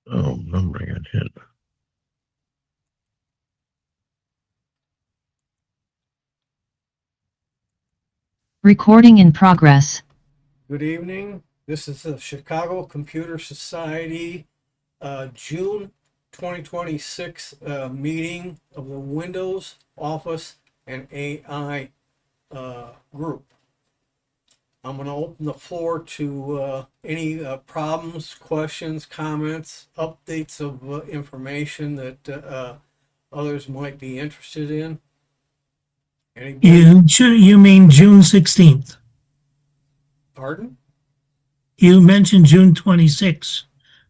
Oh, numbering got hit. Recording in progress. Good evening. This is the Chicago Computer Society June 2026 meeting of the Windows, Office, and AI group. I'm going to open the floor to any problems, questions, comments, updates of information that others might be interested in. Anybody? You mean June 16th? Pardon? You mentioned June 26th.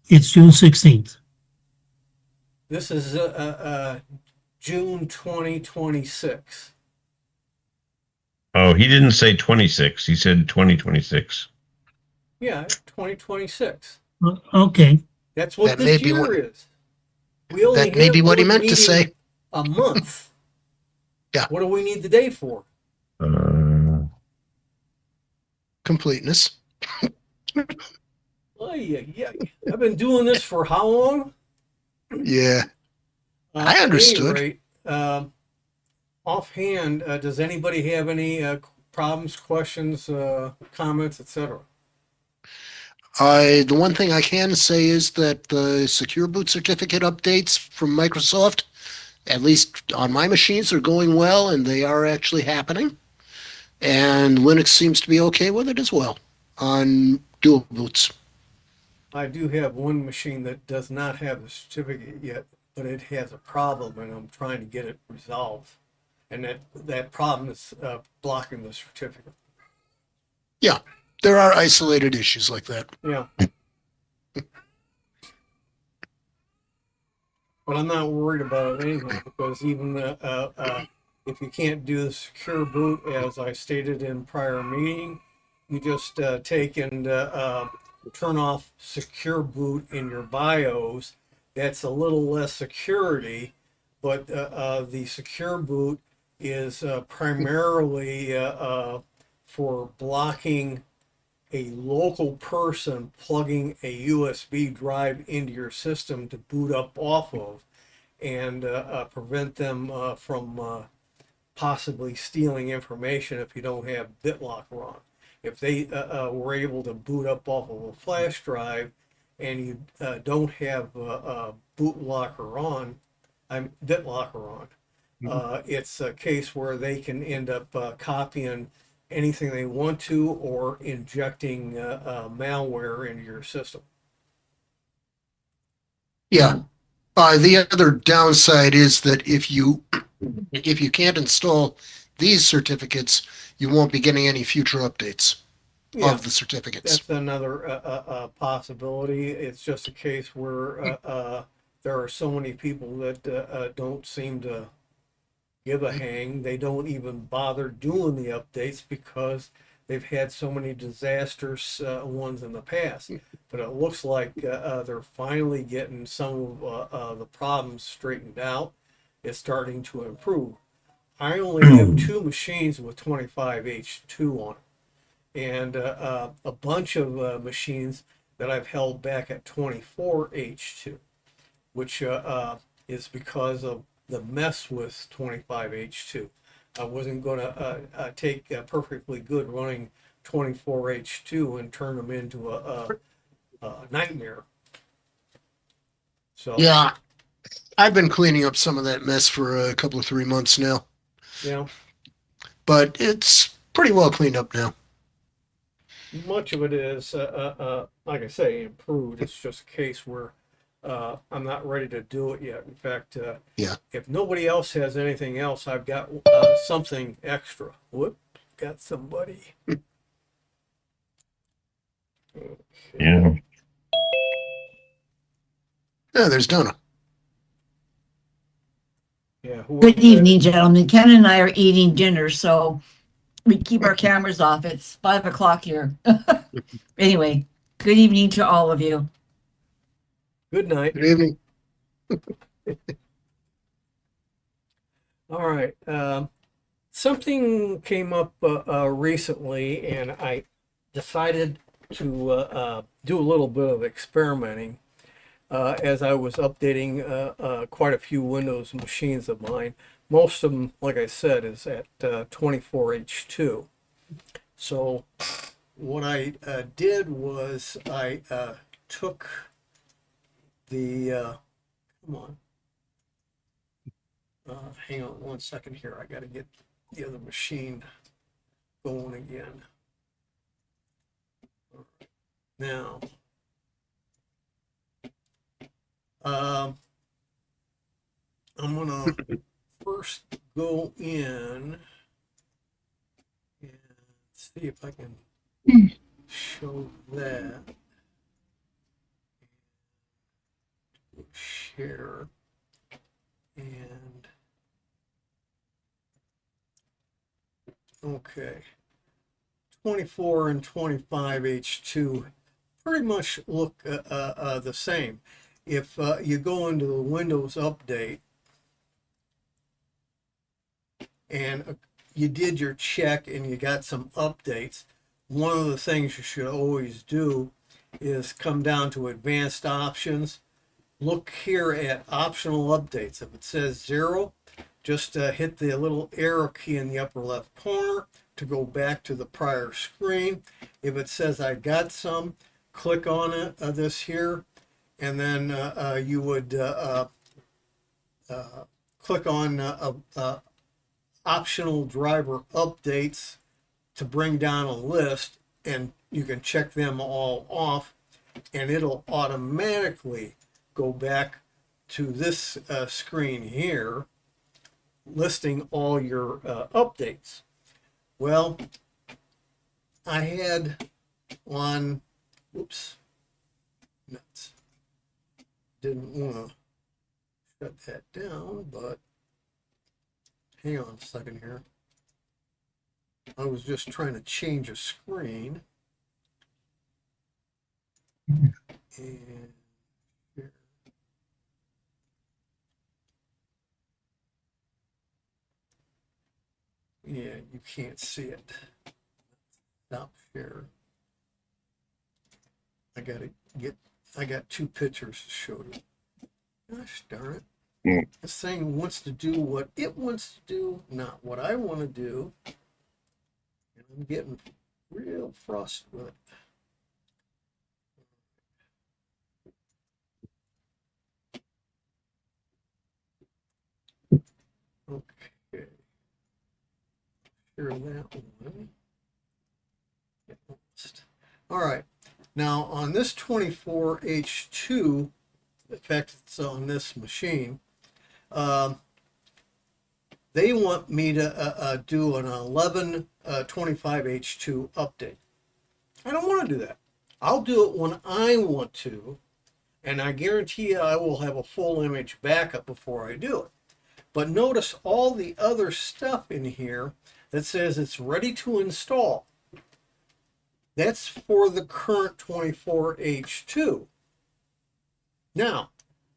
It's June 16th. This is June 2026. Oh, he didn't say 26. He said 2026. Yeah, 2026. Okay. That's what That may this be year what is. We only that may have be what he one meant to meeting say. a month. Yeah. What do we need the day for? Completeness. Oh, yeah. I've been doing this for how long? Yeah. I At any understood. rate, offhand, does anybody have any problems, questions, comments, etc.? The one thing I can say is that the Secure Boot certificate updates from Microsoft, at least on my machines, are going well and they are actually happening. And Linux seems to be okay with it as well on dual boots. I do have one machine that does not have the certificate yet, but it has a problem, and I'm trying to get it resolved. And that problem is blocking the certificate. Yeah, there are isolated issues like that. Yeah. But I'm not worried about it anything because even if you can't do the secure boot, as I stated in prior meeting, you just take and turn off secure boot in your BIOS. That's a little less security, but the secure boot is primarily for blocking a local person plugging a USB drive into your system to boot up off of and prevent them from possibly stealing information if you don't have BitLocker on. If they were able to boot up off of a flash drive and you don't have BitLocker on, it's a case where they can end up copying anything they want to or injecting malware into your system. Yeah. The other downside is that if you can't install these certificates, you won't be getting any future updates Yeah, of the certificates. that's another possibility. It's just a case where there are so many people that don't seem to give a hang. They don't even bother doing the updates because they've had so many disastrous ones in the past. But it looks like they're finally getting some of the problems straightened out. It's starting to improve. I only have two machines with 25H2 on it, and a bunch of machines that I've held back at 24H2, which is because of the mess with 25H2. I wasn't going to take perfectly good running 24H2 and turn them into a nightmare. So, Yeah, I've been cleaning up some of that mess for a couple of 3 months now, yeah, but it's pretty well cleaned up now. much of it is, like I say, improved. It's just a case where I'm not ready to do it yet. In fact, Yeah. if nobody else has anything else, I've got something extra. Whoop, got somebody. Yeah. Yeah, there's Donna. Yeah. Good evening, gentlemen. Ken and I are eating dinner, so we keep our cameras off. It's 5 o'clock here. Anyway, good evening to all of you. Good night. Good evening. All right. Something came up recently, and I decided to do a little bit of experimenting. as I was updating quite a few Windows machines of mine. Most of them, like I said, is at 24H2. So what I did was I took the, come on, hang on one second here. I got to get the other machine going again. Now, I'm gonna first go in and see if I can show that. Share and okay. 24 and 25H2 pretty much look the same. If you go into the Windows update and you did your check and you got some updates, one of the things you should always do is come down to advanced options. Look here at optional updates. If it says 0, just hit the little arrow key in the upper left corner to go back to the prior screen. If it says I got some, click on it, this here, and then you would click on optional driver updates to bring down a list, and you can check them all off, and it'll automatically go back to this screen here, listing all your updates. Well, I had on, whoops, nuts. Didn't want to shut that down, but hang on a second here. I was just trying to change a screen. And here. Yeah, you can't see it. Stop share. I got two pictures to show you. Gosh darn it. This thing wants to do what it wants to do, not what I want to do. And I'm getting real frustrated with it. Okay. Share that one. Get lost. All right. Now on this 24H2, in fact, it's on this machine, they want me to do an 1125H2 update. I don't want to do that. I'll do it when I want to, and I guarantee you I will have a full image backup before I do it. But notice all the other stuff in here that says it's ready to install. That's for the current 24H2. Now,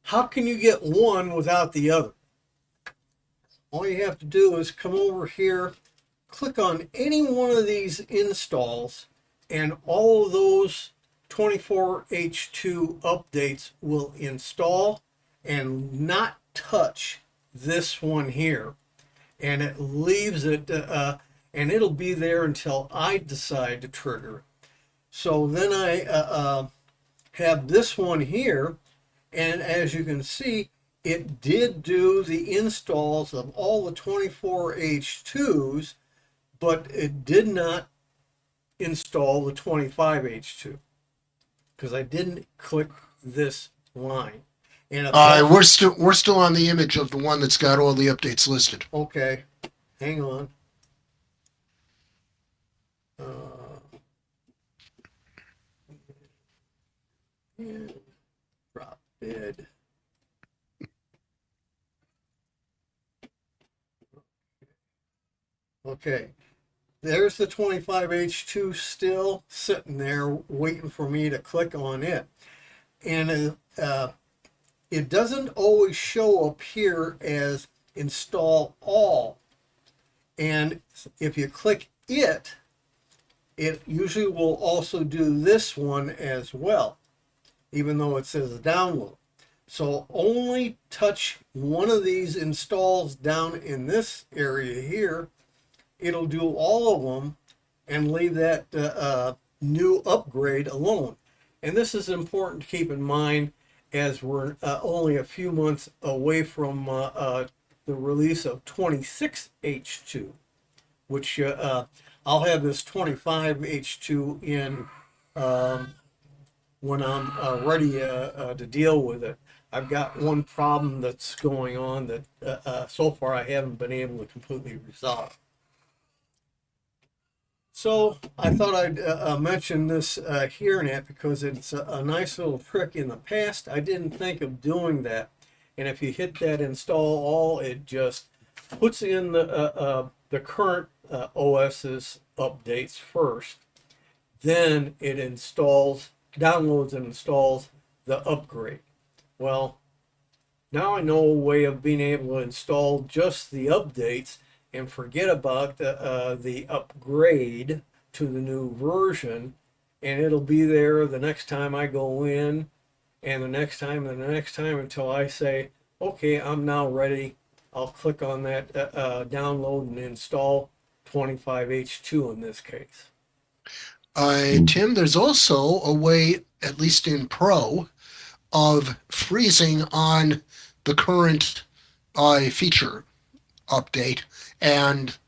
how can you get one without the other? All you have to do is come over here, click on any one of these installs, and all of those 24H2 updates will install and not touch this one here. And it leaves it, and it'll be there until I decide to trigger it. So then I have this one here, and as you can see, it did do the installs of all the 24H2s, but it did not install the 25H2 because I didn't click this line. And We're still on the image of the one that's got all the updates listed. okay, hang on. And drop bid. Okay, there's the 25H2 still sitting there waiting for me to click on it. And it doesn't always show up here as install all. And if you click it, it usually will also do this one as well, even though it says download. So only touch one of these installs down in this area here. It'll do all of them and leave that new upgrade alone. And this is important to keep in mind as we're only a few months away from the release of 26H2, which I'll have this 25H2 in when I'm ready to deal with it. I've got one problem that's going on that so far I haven't been able to completely resolve. So I thought I'd mention this here, Nat, because it's a nice little trick. In the past, I didn't think of doing that. And if you hit that install all, it just puts in the current OS's updates first. Then it downloads and installs the upgrade. Well, now I know a way of being able to install just the updates and forget about the upgrade to the new version, and it'll be there the next time I go in, and the next time, and the next time, until I say, okay, I'm now ready. I'll click on that download and install 25H2 in this case. Tim, there's also a way, at least in Pro, of freezing on the current feature update and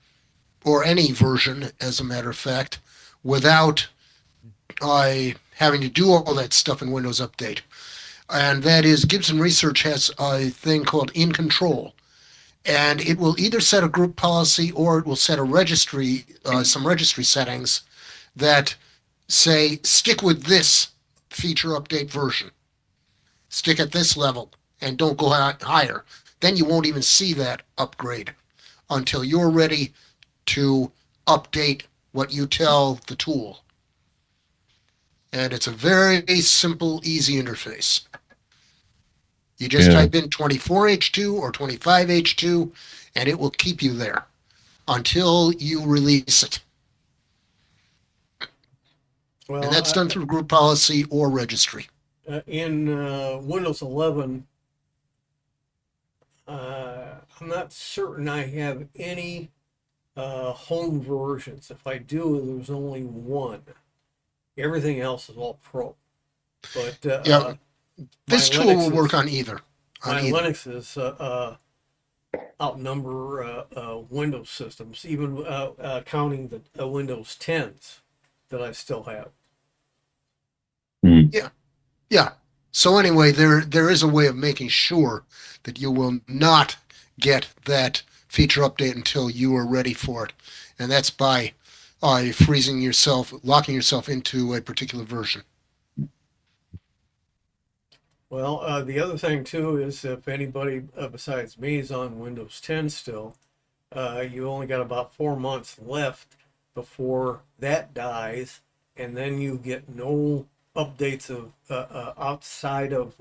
or any version, as a matter of fact, without having to do all that stuff in Windows Update. And that is, Gibson Research has a thing called InControl, and it will either set a group policy or it will set a registry, some registry settings that say stick with this feature update version, stick at this level, and don't go higher. Then you won't even see that upgrade until you're ready to update what you tell the tool. And it's a very simple, easy interface. You just type in 24H2 or 25H2, and it will keep you there until you release it. Well, And that's done through group policy or registry. In Windows 11, I'm not certain I have any home versions. If I do, there's only one. Everything else is all Pro. But Yeah, this tool will Linux work on either. Linux is outnumber Windows systems, even counting the Windows 10s that I still have. Yeah. So anyway, there is a way of making sure that you will not get that feature update until you are ready for it. And that's by freezing yourself, locking yourself into a particular version. Well, the other thing too is if anybody besides me is on Windows 10 still, you only got about 4 months left before that dies, and then you get no updates of outside of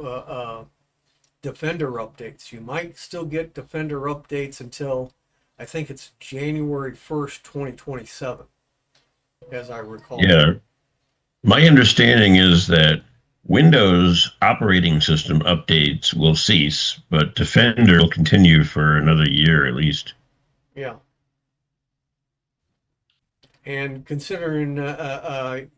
Defender updates. You might still get Defender updates until I think it's January 1st, 2027, as I recall. Yeah. My understanding is that Windows operating system updates will cease, but Defender will continue for another year at least. Yeah. And considering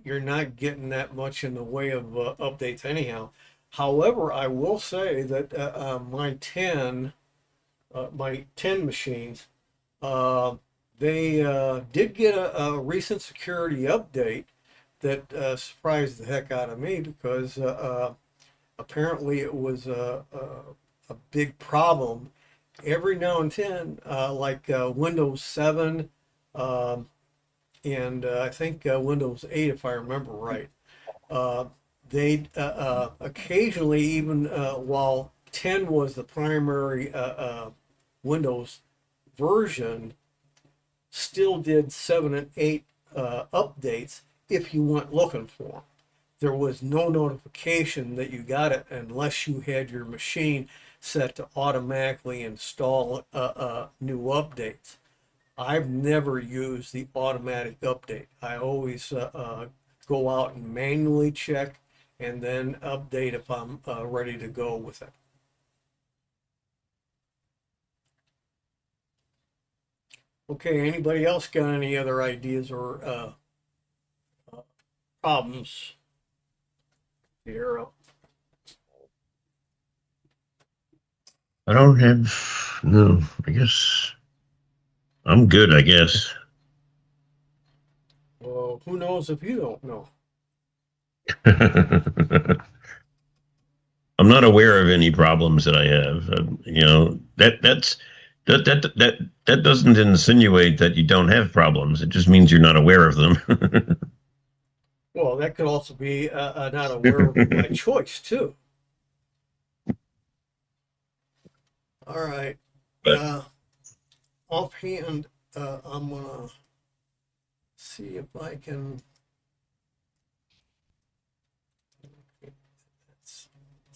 you're not getting that much in the way of updates anyhow. However, I will say that my 10 machines, they did get a recent security update that surprised the heck out of me because apparently it was a big problem. Every now and then, like Windows 7, and I think Windows 8, if I remember right. They occasionally, even while 10 was the primary Windows version, still did 7 and 8 updates if you went looking for them. There was no notification that you got it unless you had your machine set to automatically install new updates. I've never used the automatic update. I always go out and manually check and then update if I'm ready to go with it. Okay, anybody else got any other ideas or problems here? I don't have, no, I guess I'm good, I guess. Well, who knows if you don't know? I'm not aware of any problems that I have. That doesn't insinuate that you don't have problems. It just means you're not aware of them. Well, that could also be not aware of by choice too. All right. But Offhand, I'm gonna see if I can.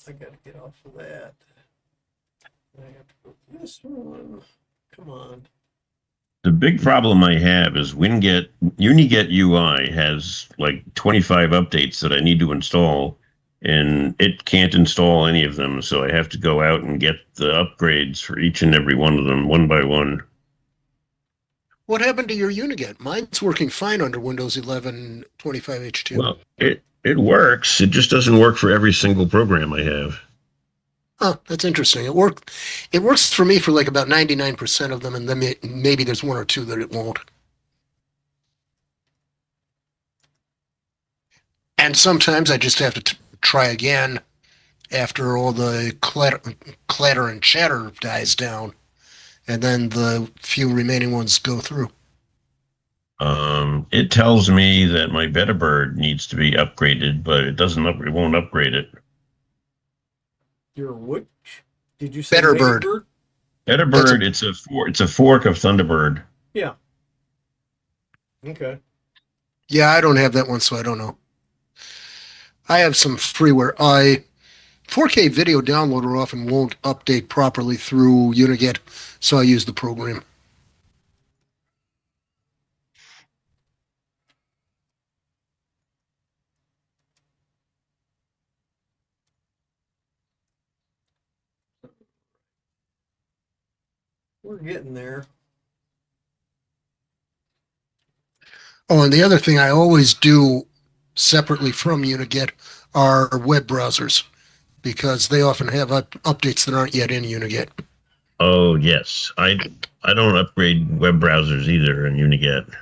I gotta get off of that. I have to go to this one. Come on. the big problem I have is UniGet UI has like 25 updates that I need to install, and it can't install any of them. So I have to go out and get the upgrades for each and every one of them, one by one. What happened to your UniGet? Mine's working fine under Windows 11 25H2. Well, it works. It just doesn't work for every single program I have. Oh, that's interesting. It works for me for like about 99% of them, and then maybe there's one or two that it won't. And sometimes I just have to try again after all the clatter and chatter dies down, and then the few remaining ones go through. It tells me that my Betterbird needs to be upgraded, but it won't upgrade it. Your which? Did you say Betterbird. Betterbird? Betterbird, it's a fork of Thunderbird. Yeah. Okay. Yeah, I don't have that one, so I don't know. I have some freeware. 4K video downloader often won't update properly through UniGet, so I use the program. We're getting there. Oh, and the other thing I always do separately from UniGet are web browsers, because they often have updates that aren't yet in UniGet. Oh yes, I don't upgrade web browsers either in UniGet.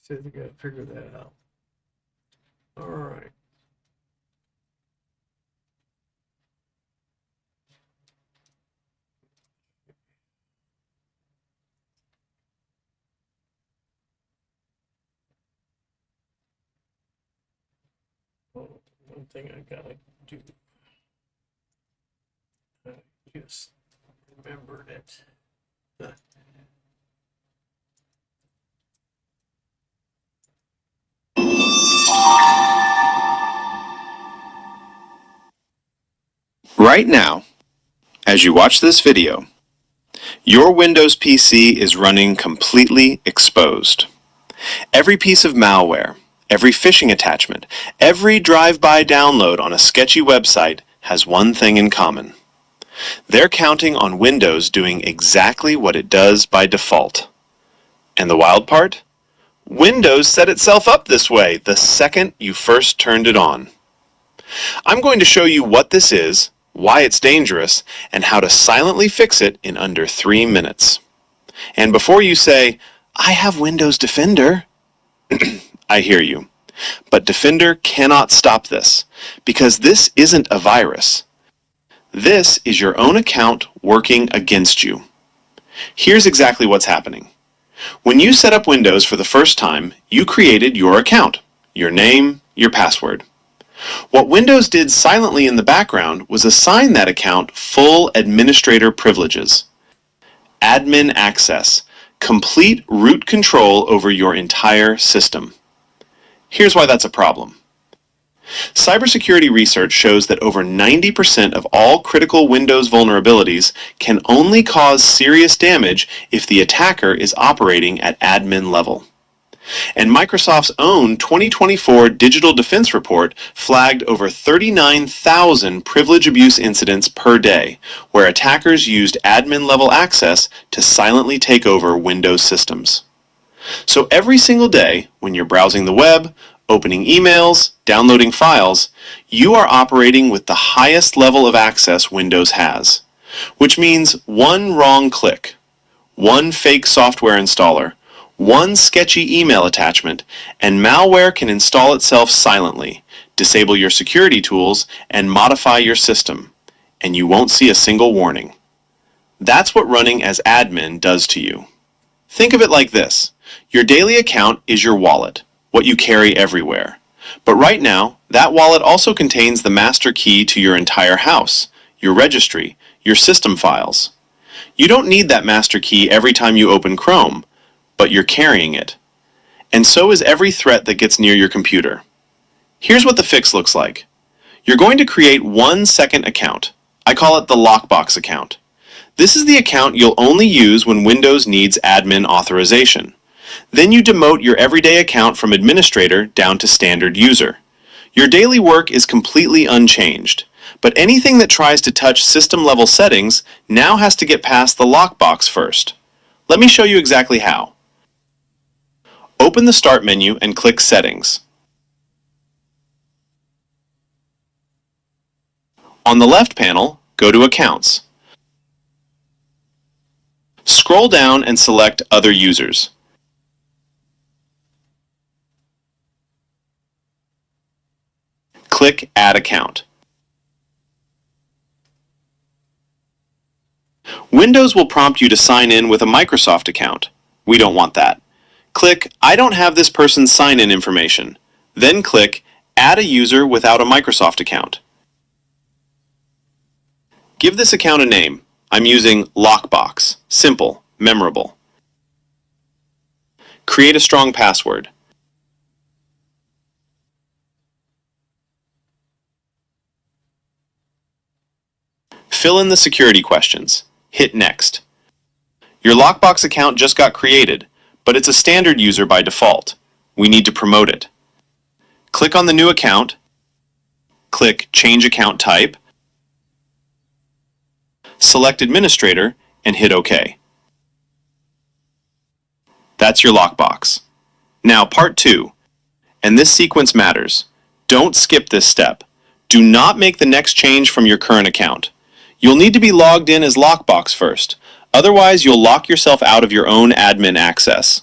Says you gotta figure that out. All right. Oh, one thing I gotta do. I just remembered it. Right now, as you watch this video, your Windows PC is running completely exposed. Every piece of malware, every phishing attachment, every drive-by download on a sketchy website has one thing in common. They're counting on Windows doing exactly what it does by default. And the wild part? Windows set itself up this way the second you first turned it on. I'm going to show you what this is, why it's dangerous, and how to silently fix it in under 3 minutes. And before you say, I have Windows Defender, I hear you. But Defender cannot stop this, because this isn't a virus. This is your own account working against you. Here's exactly what's happening. When you set up Windows for the first time, you created your account, your name, your password. What Windows did silently in the background was assign that account full administrator privileges. Admin access, complete root control over your entire system. Here's why that's a problem. Cybersecurity research shows that over 90% of all critical Windows vulnerabilities can only cause serious damage if the attacker is operating at admin level. And Microsoft's own 2024 Digital Defense Report flagged over 39,000 privilege abuse incidents per day, where attackers used admin-level access to silently take over Windows systems. So every single day, when you're browsing the web, opening emails, downloading files, you are operating with the highest level of access Windows has, which means one wrong click, one fake software installer, one sketchy email attachment, and malware can install itself silently, disable your security tools, and modify your system, and you won't see a single warning. That's what running as admin does to you. Think of it like this. Your daily account is your wallet, what you carry everywhere. But right now, that wallet also contains the master key to your entire house, your registry, your system files. You don't need that master key every time you open Chrome, but you're carrying it. And so is every threat that gets near your computer. Here's what the fix looks like. You're going to create one second account. I call it the lockbox account. This is the account you'll only use when Windows needs admin authorization. Then you demote your everyday account from administrator down to standard user. Your daily work is completely unchanged, but anything that tries to touch system-level settings now has to get past the lockbox first. Let me show you exactly how. Open the Start menu and click Settings. On the left panel, go to Accounts. Scroll down and select Other Users. Click Add Account. Windows will prompt you to sign in with a Microsoft account. We don't want that. Click I don't have this person's sign-in information. Then click Add a user without a Microsoft account. Give this account a name. I'm using Lockbox. Simple, memorable. Create a strong password. Fill in the security questions. Hit Next. Your Lockbox account just got created, but it's a standard user by default. We need to promote it. Click on the new account. Click Change Account Type. Select Administrator and hit OK. That's your Lockbox. Now part 2. And this sequence matters. Don't skip this step. Do not make the next change from your current account. You'll need to be logged in as Lockbox first. Otherwise, you'll lock yourself out of your own admin access.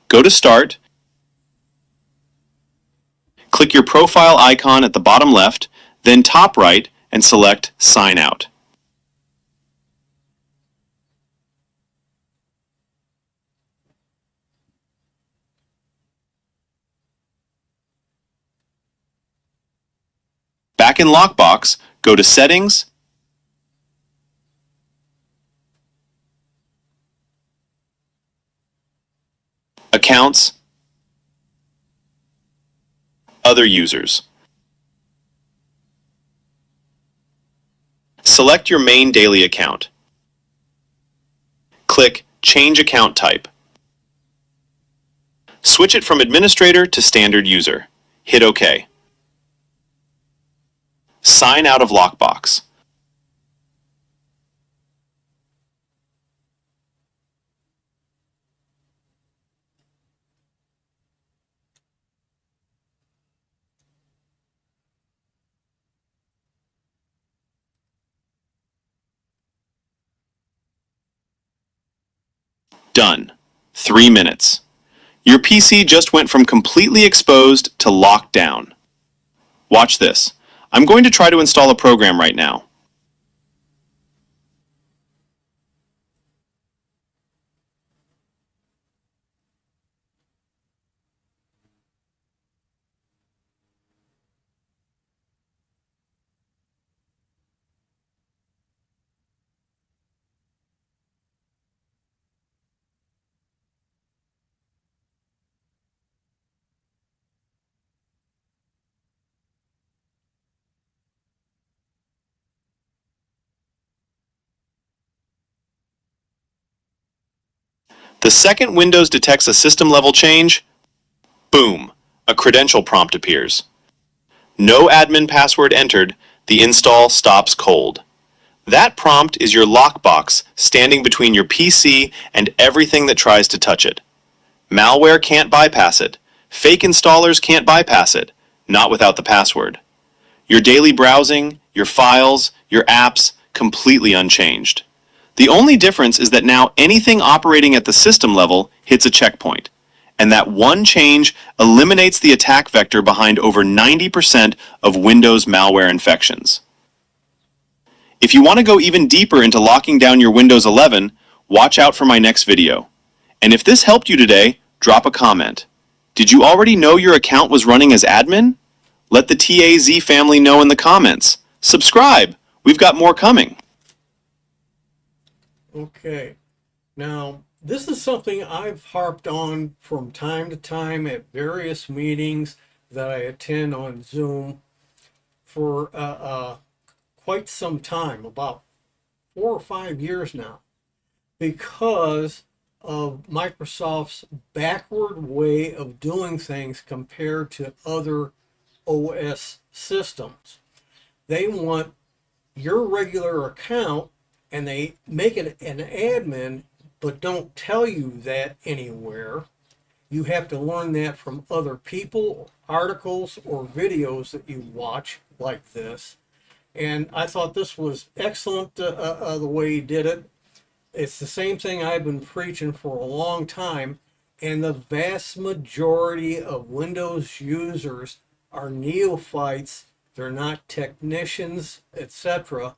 Go to Start. Click your profile icon at the bottom left, then top right, and select Sign Out. Back in Lockbox, go to Settings, Accounts, Other Users. Select your main daily account. Click Change Account Type. Switch it from Administrator to Standard User. Hit OK. Sign out of Lockbox. Done. 3 minutes. Your PC just went from completely exposed to locked down. Watch this. I'm going to try to install a program right now. The second Windows detects a system-level change, boom, a credential prompt appears. No admin password entered, the install stops cold. That prompt is your lockbox standing between your PC and everything that tries to touch it. Malware can't bypass it. Fake installers can't bypass it, not without the password. Your daily browsing, your files, your apps, completely unchanged. The only difference is that now anything operating at the system level hits a checkpoint, and that one change eliminates the attack vector behind over 90% of Windows malware infections. If you want to go even deeper into locking down your Windows 11, watch out for my next video. And if this helped you today, drop a comment. Did you already know your account was running as admin? Let the TAZ family know in the comments. Subscribe! We've got more coming. Okay. Now, this is something I've harped on from time to time at various meetings that I attend on Zoom for quite some time, about 4 or 5 years now, because of Microsoft's backward way of doing things compared to other OS systems. They want your regular account and they make it an admin, but don't tell you that anywhere. You have to learn that from other people, articles, or videos that you watch like this. And I thought this was excellent the way he did it. It's the same thing I've been preaching for a long time, and the vast majority of Windows users are neophytes. They're not technicians, etc.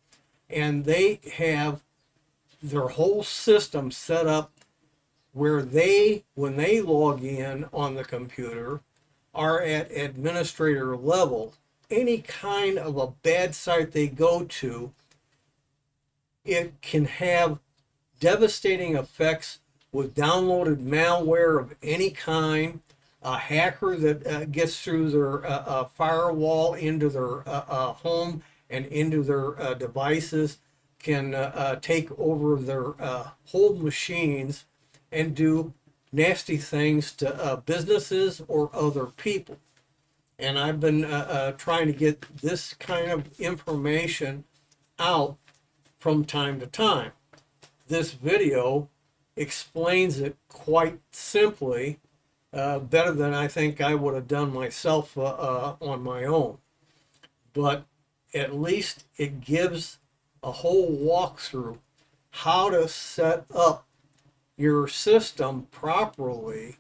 And they have their whole system set up where they, when they log in on the computer, are at administrator level. Any kind of a bad site they go to, it can have devastating effects with downloaded malware of any kind. A hacker that gets through their firewall into their home and into their devices can take over their whole machines and do nasty things to businesses or other people. And I've been trying to get this kind of information out from time to time. This video explains it quite simply, better than I think I would have done myself on my own. But at least it gives a whole walkthrough how to set up your system properly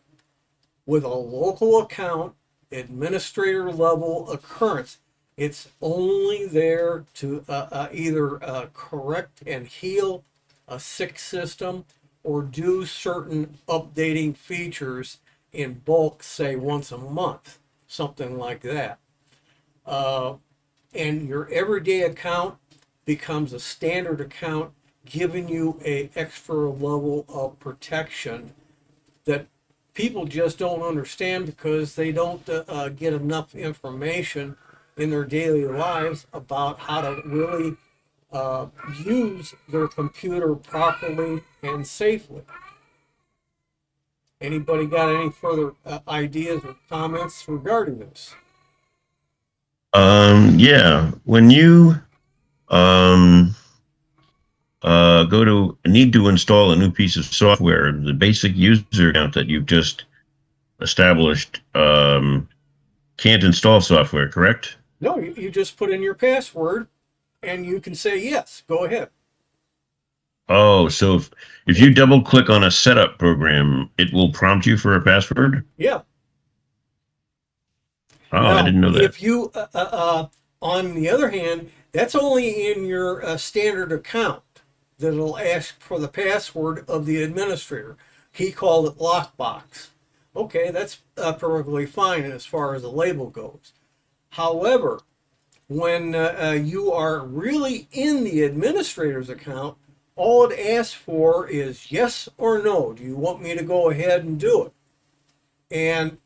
with a local account, administrator level occurrence. It's only there to either correct and heal a sick system or do certain updating features in bulk, say once a month, something like that. And your everyday account becomes a standard account, giving you a extra level of protection that people just don't understand because they don't get enough information in their daily lives about how to really use their computer properly and safely. Anybody got any further ideas or comments regarding this? Yeah, when you go to need to install a new piece of software, the basic user account that you've just established can't install software, correct? No, you just put in your password and you can say yes, go ahead. Oh, so if you double click on a setup program, it will prompt you for a password? Yeah. Oh, Now, I didn't know that. if you, on the other hand, that's only in your standard account that it'll ask for the password of the administrator. He called it lockbox. Okay, that's perfectly fine as far as the label goes. However, when you are really in the administrator's account, all it asks for is yes or no. Do you want me to go ahead and do it? And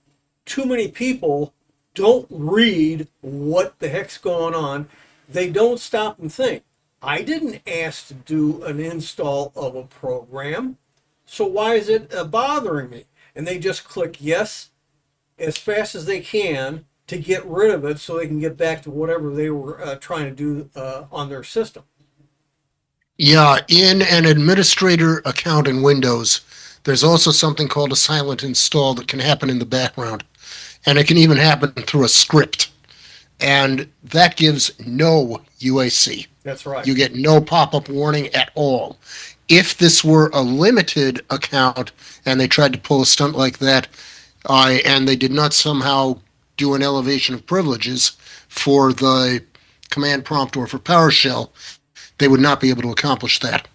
too many people don't read what the heck's going on. They don't stop and think. I didn't ask to do an install of a program. So why is it bothering me? And they just click yes as fast as they can to get rid of it so they can get back to whatever they were trying to do on their system. Yeah, in an administrator account in Windows, there's also something called a silent install that can happen in the background. And it can even happen through a script. And that gives no UAC. That's right. You get no pop-up warning at all. If this were a limited account and they tried to pull a stunt like that, and they did not somehow do an elevation of privileges for the command prompt or for PowerShell, they would not be able to accomplish that.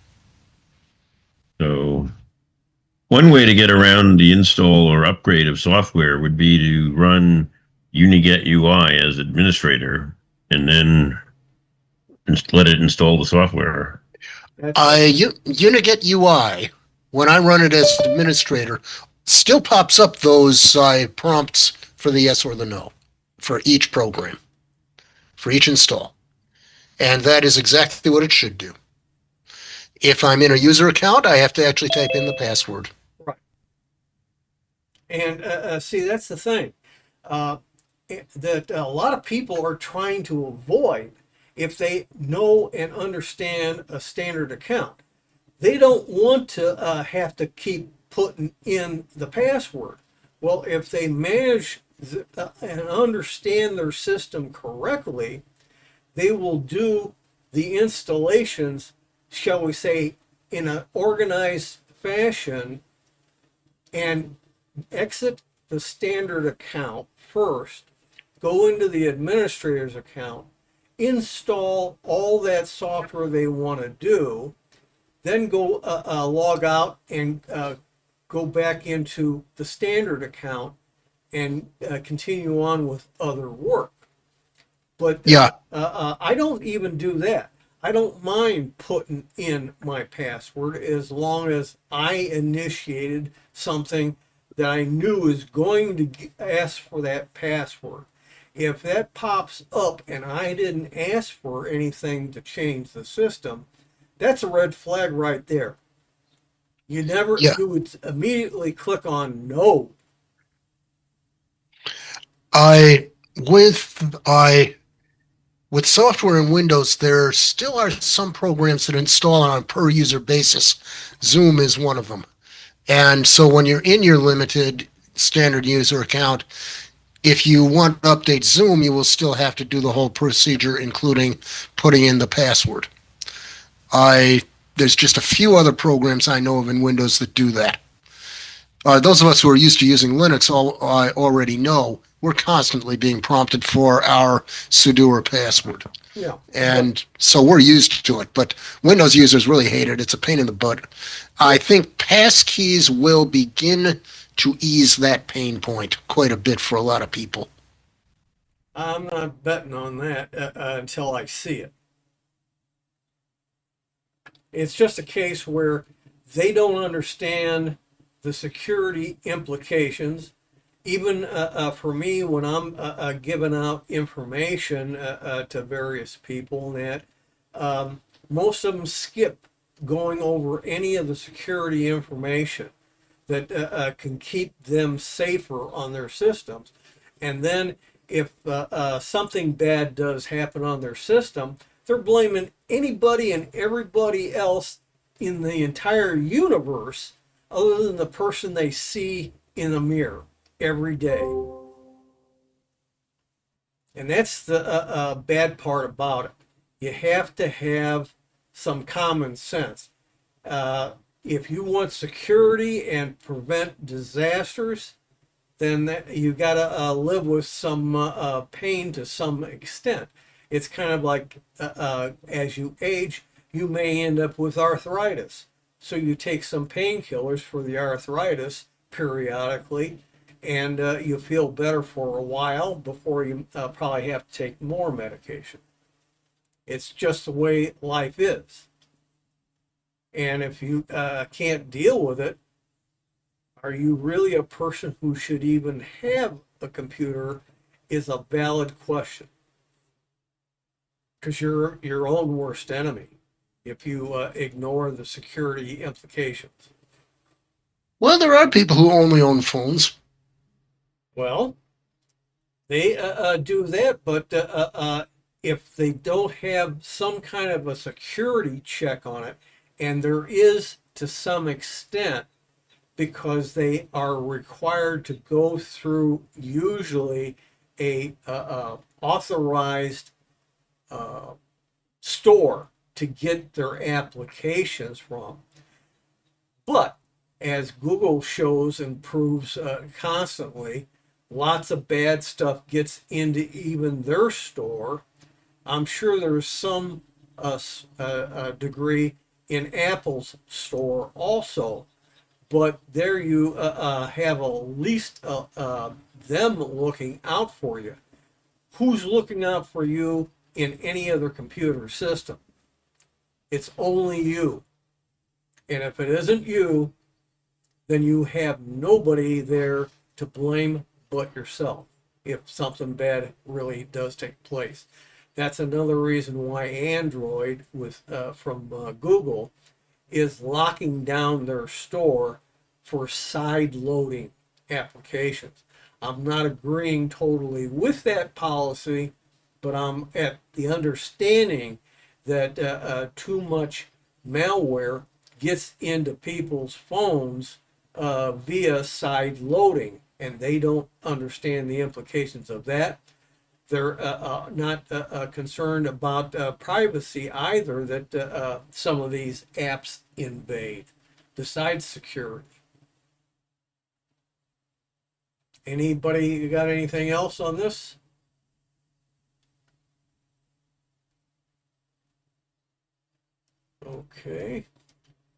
So one way to get around the install or upgrade of software would be to run UniGet UI as administrator and then let it install the software. UniGet UI, when I run it as administrator, still pops up those prompts for the yes or the no for each program, for each install. And that is exactly what it should do. If I'm in a user account, I have to actually type in the password. Right. And see, that's the thing that a lot of people are trying to avoid if they know and understand a standard account. They don't want to have to keep putting in the password. Well, if they manage and understand their system correctly, they will do the installations, shall we say, in an organized fashion and exit the standard account first, go into the administrator's account, install all that software they want to do, then go log out and go back into the standard account and continue on with other work. But Yeah. I don't even do that. I don't mind putting in my password as long as I initiated something that I knew is going to ask for that password. If that pops up and I didn't ask for anything to change the system, that's a red flag right there. You would immediately click on no. With software in Windows, there still are some programs that install on a per user basis. Zoom is one of them. And so when you're in your limited standard user account, if you want to update Zoom, you will still have to do the whole procedure, including putting in the password. There's just a few other programs I know of in Windows that do that. Those of us who are used to using Linux already know we're constantly being prompted for our sudo or password. Yeah. And so we're used to it, but Windows users really hate it. It's a pain in the butt. I think passkeys will begin to ease that pain point quite a bit for a lot of people. I'm not betting on that until I see it. It's just a case where they don't understand the security implications. Even for me, when I'm giving out information to various people, and that most of them skip going over any of the security information that can keep them safer on their systems. And then if something bad does happen on their system, they're blaming anybody and everybody else in the entire universe other than the person they see in the mirror every day. And that's the bad part about it. You have to have some common sense. If you want security and prevent disasters, then you got to live with some pain to some extent. It's kind of like as you age, you may end up with arthritis. So you take some painkillers for the arthritis periodically, and you feel better for a while before you probably have to take more medication. It's just the way life is. And if you can't deal with it, are you really a person who should even have a computer is a valid question. Because you're your own worst enemy if you ignore the security implications. Well, there are people who only own phones. Well, they do that, but if they don't have some kind of a security check on it, and there is to some extent, because they are required to go through usually a authorized store to get their applications from. But as Google shows and proves constantly, lots of bad stuff gets into even their store. I'm sure there's some degree in Apple's store also. But there you have at least them looking out for you. Who's looking out for you in any other computer system? It's only you. And if it isn't you, then you have nobody there to blame but yourself if something bad really does take place. That's another reason why Android from Google is locking down their store for side loading applications. I'm not agreeing totally with that policy, but I'm at the understanding that too much malware gets into people's phones via side loading, and they don't understand the implications of that. They're not concerned about privacy either, that some of these apps invade, besides security. Anybody got anything else on this? Okay,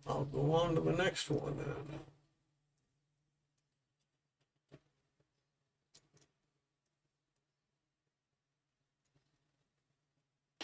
I'll go on to the next one then.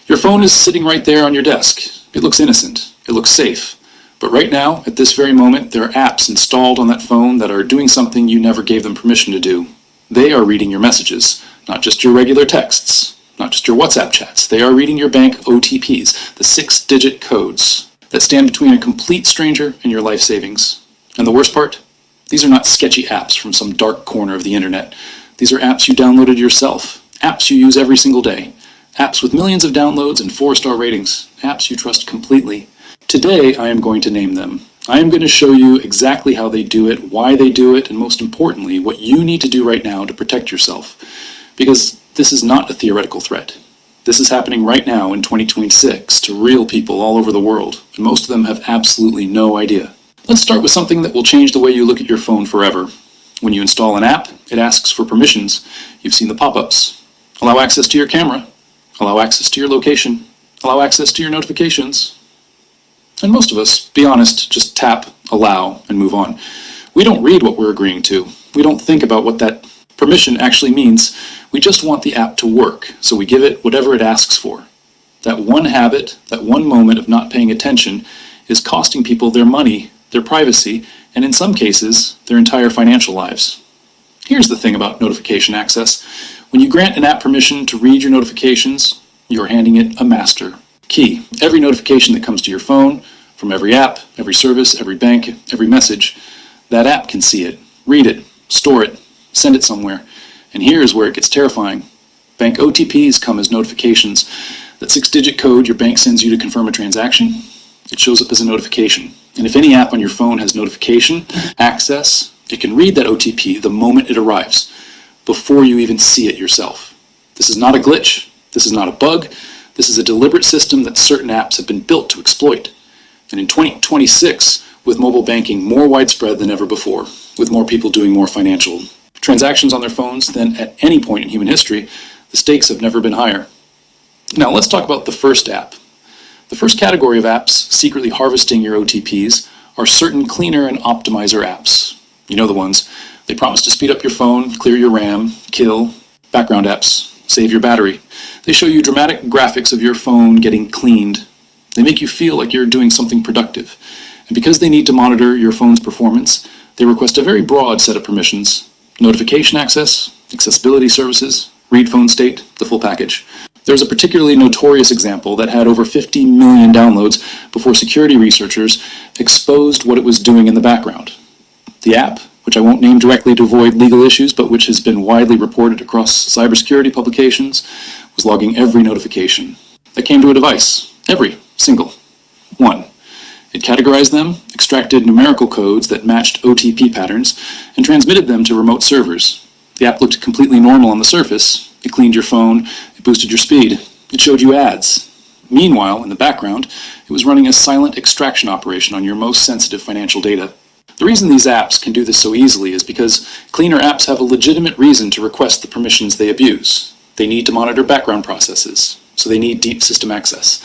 Your phone is sitting right there on your desk. It looks innocent. It looks safe. But right now, at this very moment, there are apps installed on that phone that are doing something you never gave them permission to do. They are reading your messages, not just your regular texts, not just your WhatsApp chats. They are reading your bank OTPs, the 6-digit codes that stand between a complete stranger and your life savings. And the worst part? These are not sketchy apps from some dark corner of the internet. These are apps you downloaded yourself, apps you use every single day, apps with millions of downloads and 4-star ratings, apps you trust completely. Today, I am going to name them. I am going to show you exactly how they do it, why they do it, and most importantly, what you need to do right now to protect yourself. Because this is not a theoretical threat. This is happening right now in 2026 to real people all over the world, and most of them have absolutely no idea. Let's start with something that will change the way you look at your phone forever. When you install an app, it asks for permissions. You've seen the pop-ups. Allow access to your camera. Allow access to your location. Allow access to your notifications. And most of us, be honest, just tap, allow, and move on. We don't read what we're agreeing to. We don't think about what that permission actually means. We just want the app to work, so we give it whatever it asks for. That one habit, that one moment of not paying attention is costing people their money, their privacy, and in some cases, their entire financial lives. Here's the thing about notification access. When you grant an app permission to read your notifications, you're handing it a master key. Every notification that comes to your phone, from every app, every service, every bank, every message, that app can see it, read it, store it, send it somewhere. And here's where it gets terrifying. Bank OTPs come as notifications. That 6-digit code your bank sends you to confirm a transaction, it shows up as a notification. And if any app on your phone has notification access, it can read that OTP the moment it arrives, before you even see it yourself. This is not a glitch. This is not a bug. This is a deliberate system that certain apps have been built to exploit. And in 2026, with mobile banking more widespread than ever before, with more people doing more financial transactions on their phones than at any point in human history, the stakes have never been higher. Now let's talk about the first app. The first category of apps secretly harvesting your OTPs are certain cleaner and optimizer apps. You know the ones. They promise to speed up your phone, clear your RAM, kill, background apps, save your battery. They show you dramatic graphics of your phone getting cleaned. They make you feel like you're doing something productive. And because they need to monitor your phone's performance, they request a very broad set of permissions. Notification access, accessibility services, read phone state, the full package. There's a particularly notorious example that had over 50 million downloads before security researchers exposed what it was doing in the background. The app, which I won't name directly to avoid legal issues, but which has been widely reported across cybersecurity publications, was logging every notification that came to a device. Every single one. It categorized them, extracted numerical codes that matched OTP patterns, and transmitted them to remote servers. The app looked completely normal on the surface. It cleaned your phone, it boosted your speed, it showed you ads. Meanwhile, in the background, it was running a silent extraction operation on your most sensitive financial data. The reason these apps can do this so easily is because cleaner apps have a legitimate reason to request the permissions they abuse. They need to monitor background processes, so they need deep system access.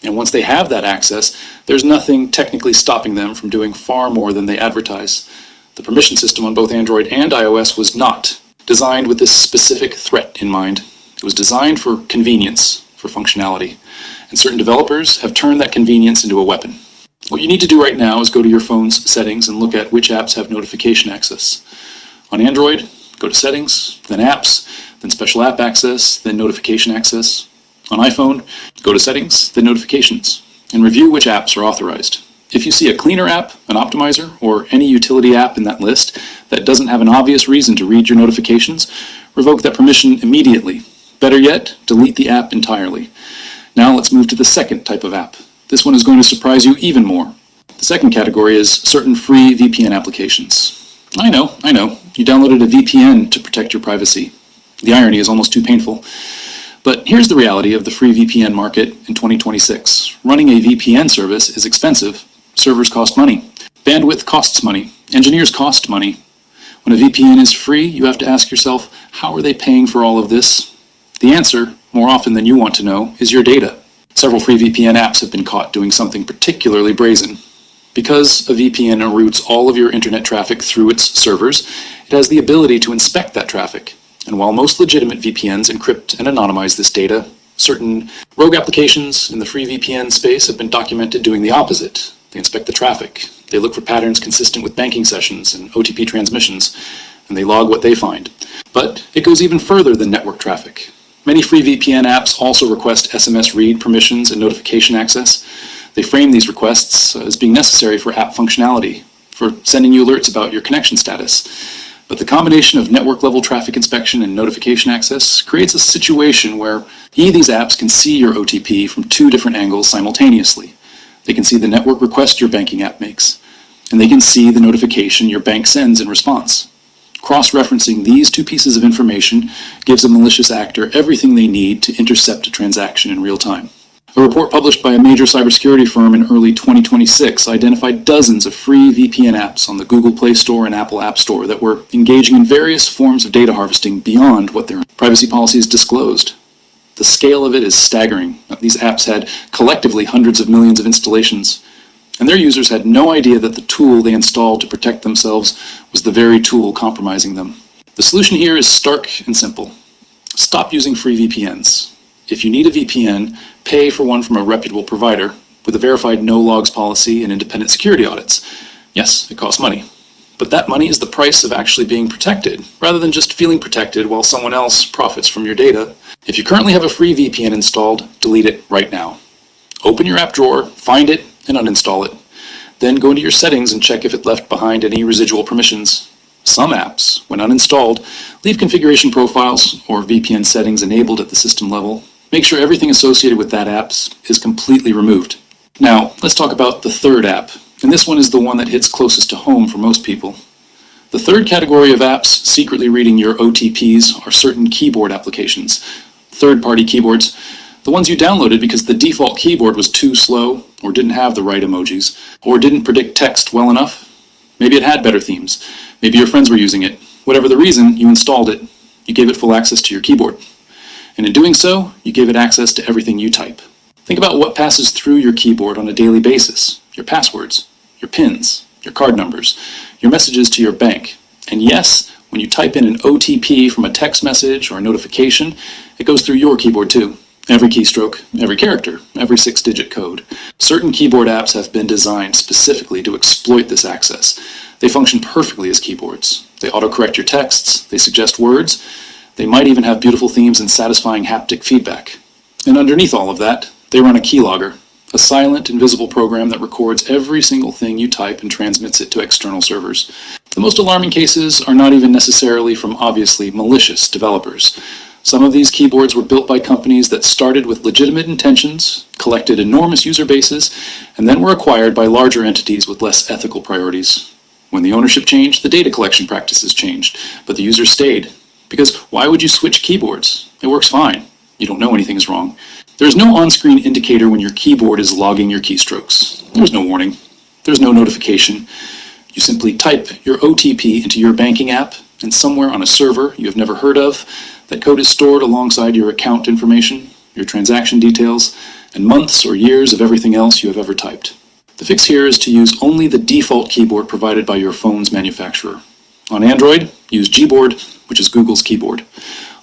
And once they have that access, there's nothing technically stopping them from doing far more than they advertise. The permission system on both Android and iOS was not designed with this specific threat in mind. It was designed for convenience, for functionality. And certain developers have turned that convenience into a weapon. What you need to do right now is go to your phone's settings and look at which apps have notification access. On Android, go to Settings, then Apps, then Special App Access, then Notification Access. On iPhone, go to Settings, then Notifications, and review which apps are authorized. If you see a cleaner app, an optimizer, or any utility app in that list that doesn't have an obvious reason to read your notifications, revoke that permission immediately. Better yet, delete the app entirely. Now let's move to the second type of app. This one is going to surprise you even more. The second category is certain free VPN applications. I know, you downloaded a VPN to protect your privacy. The irony is almost too painful. But here's the reality of the free VPN market in 2026. Running a VPN service is expensive. Servers cost money. Bandwidth costs money. Engineers cost money. When a VPN is free, you have to ask yourself, how are they paying for all of this? The answer, more often than you want to know, is your data. Several free VPN apps have been caught doing something particularly brazen. Because a VPN routes all of your internet traffic through its servers, it has the ability to inspect that traffic. And while most legitimate VPNs encrypt and anonymize this data, certain rogue applications in the free VPN space have been documented doing the opposite. They inspect the traffic. They look for patterns consistent with banking sessions and OTP transmissions, and they log what they find. But it goes even further than network traffic. Many free VPN apps also request SMS read permissions and notification access. They frame these requests as being necessary for app functionality, for sending you alerts about your connection status. But the combination of network-level traffic inspection and notification access creates a situation where these apps can see your OTP from two different angles simultaneously. They can see the network request your banking app makes, and they can see the notification your bank sends in response. Cross-referencing these two pieces of information gives a malicious actor everything they need to intercept a transaction in real time. A report published by a major cybersecurity firm in early 2026 identified dozens of free VPN apps on the Google Play Store and Apple App Store that were engaging in various forms of data harvesting beyond what their privacy policies disclosed. The scale of it is staggering. These apps had collectively hundreds of millions of installations, and their users had no idea that the tool they installed to protect themselves was the very tool compromising them. The solution here is stark and simple. Stop using free VPNs. If you need a VPN, pay for one from a reputable provider with a verified no-logs policy and independent security audits. Yes, it costs money. But that money is the price of actually being protected, rather than just feeling protected while someone else profits from your data. If you currently have a free VPN installed, delete it right now. Open your app drawer, find it, and uninstall it. Then go into your settings and check if it left behind any residual permissions. Some apps, when uninstalled, leave configuration profiles or VPN settings enabled at the system level. Make sure everything associated with that app is completely removed. Now, let's talk about the third app, and this one is the one that hits closest to home for most people. The third category of apps secretly reading your OTPs are certain keyboard applications, third-party keyboards, the ones you downloaded because the default keyboard was too slow, or didn't have the right emojis, or didn't predict text well enough. Maybe it had better themes. Maybe your friends were using it. Whatever the reason, you installed it. You gave it full access to your keyboard. And in doing so, you gave it access to everything you type. Think about what passes through your keyboard on a daily basis. Your passwords, your PINs, your card numbers, your messages to your bank. And yes, when you type in an OTP from a text message or a notification, it goes through your keyboard too. Every keystroke, every character, every 6-digit code. Certain keyboard apps have been designed specifically to exploit this access. They function perfectly as keyboards. They autocorrect your texts, they suggest words, they might even have beautiful themes and satisfying haptic feedback. And underneath all of that, they run a keylogger, a silent, invisible program that records every single thing you type and transmits it to external servers. The most alarming cases are not even necessarily from obviously malicious developers. Some of these keyboards were built by companies that started with legitimate intentions, collected enormous user bases, and then were acquired by larger entities with less ethical priorities. When the ownership changed, the data collection practices changed, but the users stayed. Because why would you switch keyboards? It works fine. You don't know anything is wrong. There is no on-screen indicator when your keyboard is logging your keystrokes. There's no warning. There's no notification. You simply type your OTP into your banking app, and somewhere on a server you have never heard of, that code is stored alongside your account information, your transaction details, and months or years of everything else you have ever typed. The fix here is to use only the default keyboard provided by your phone's manufacturer. On Android, use Gboard, which is Google's keyboard.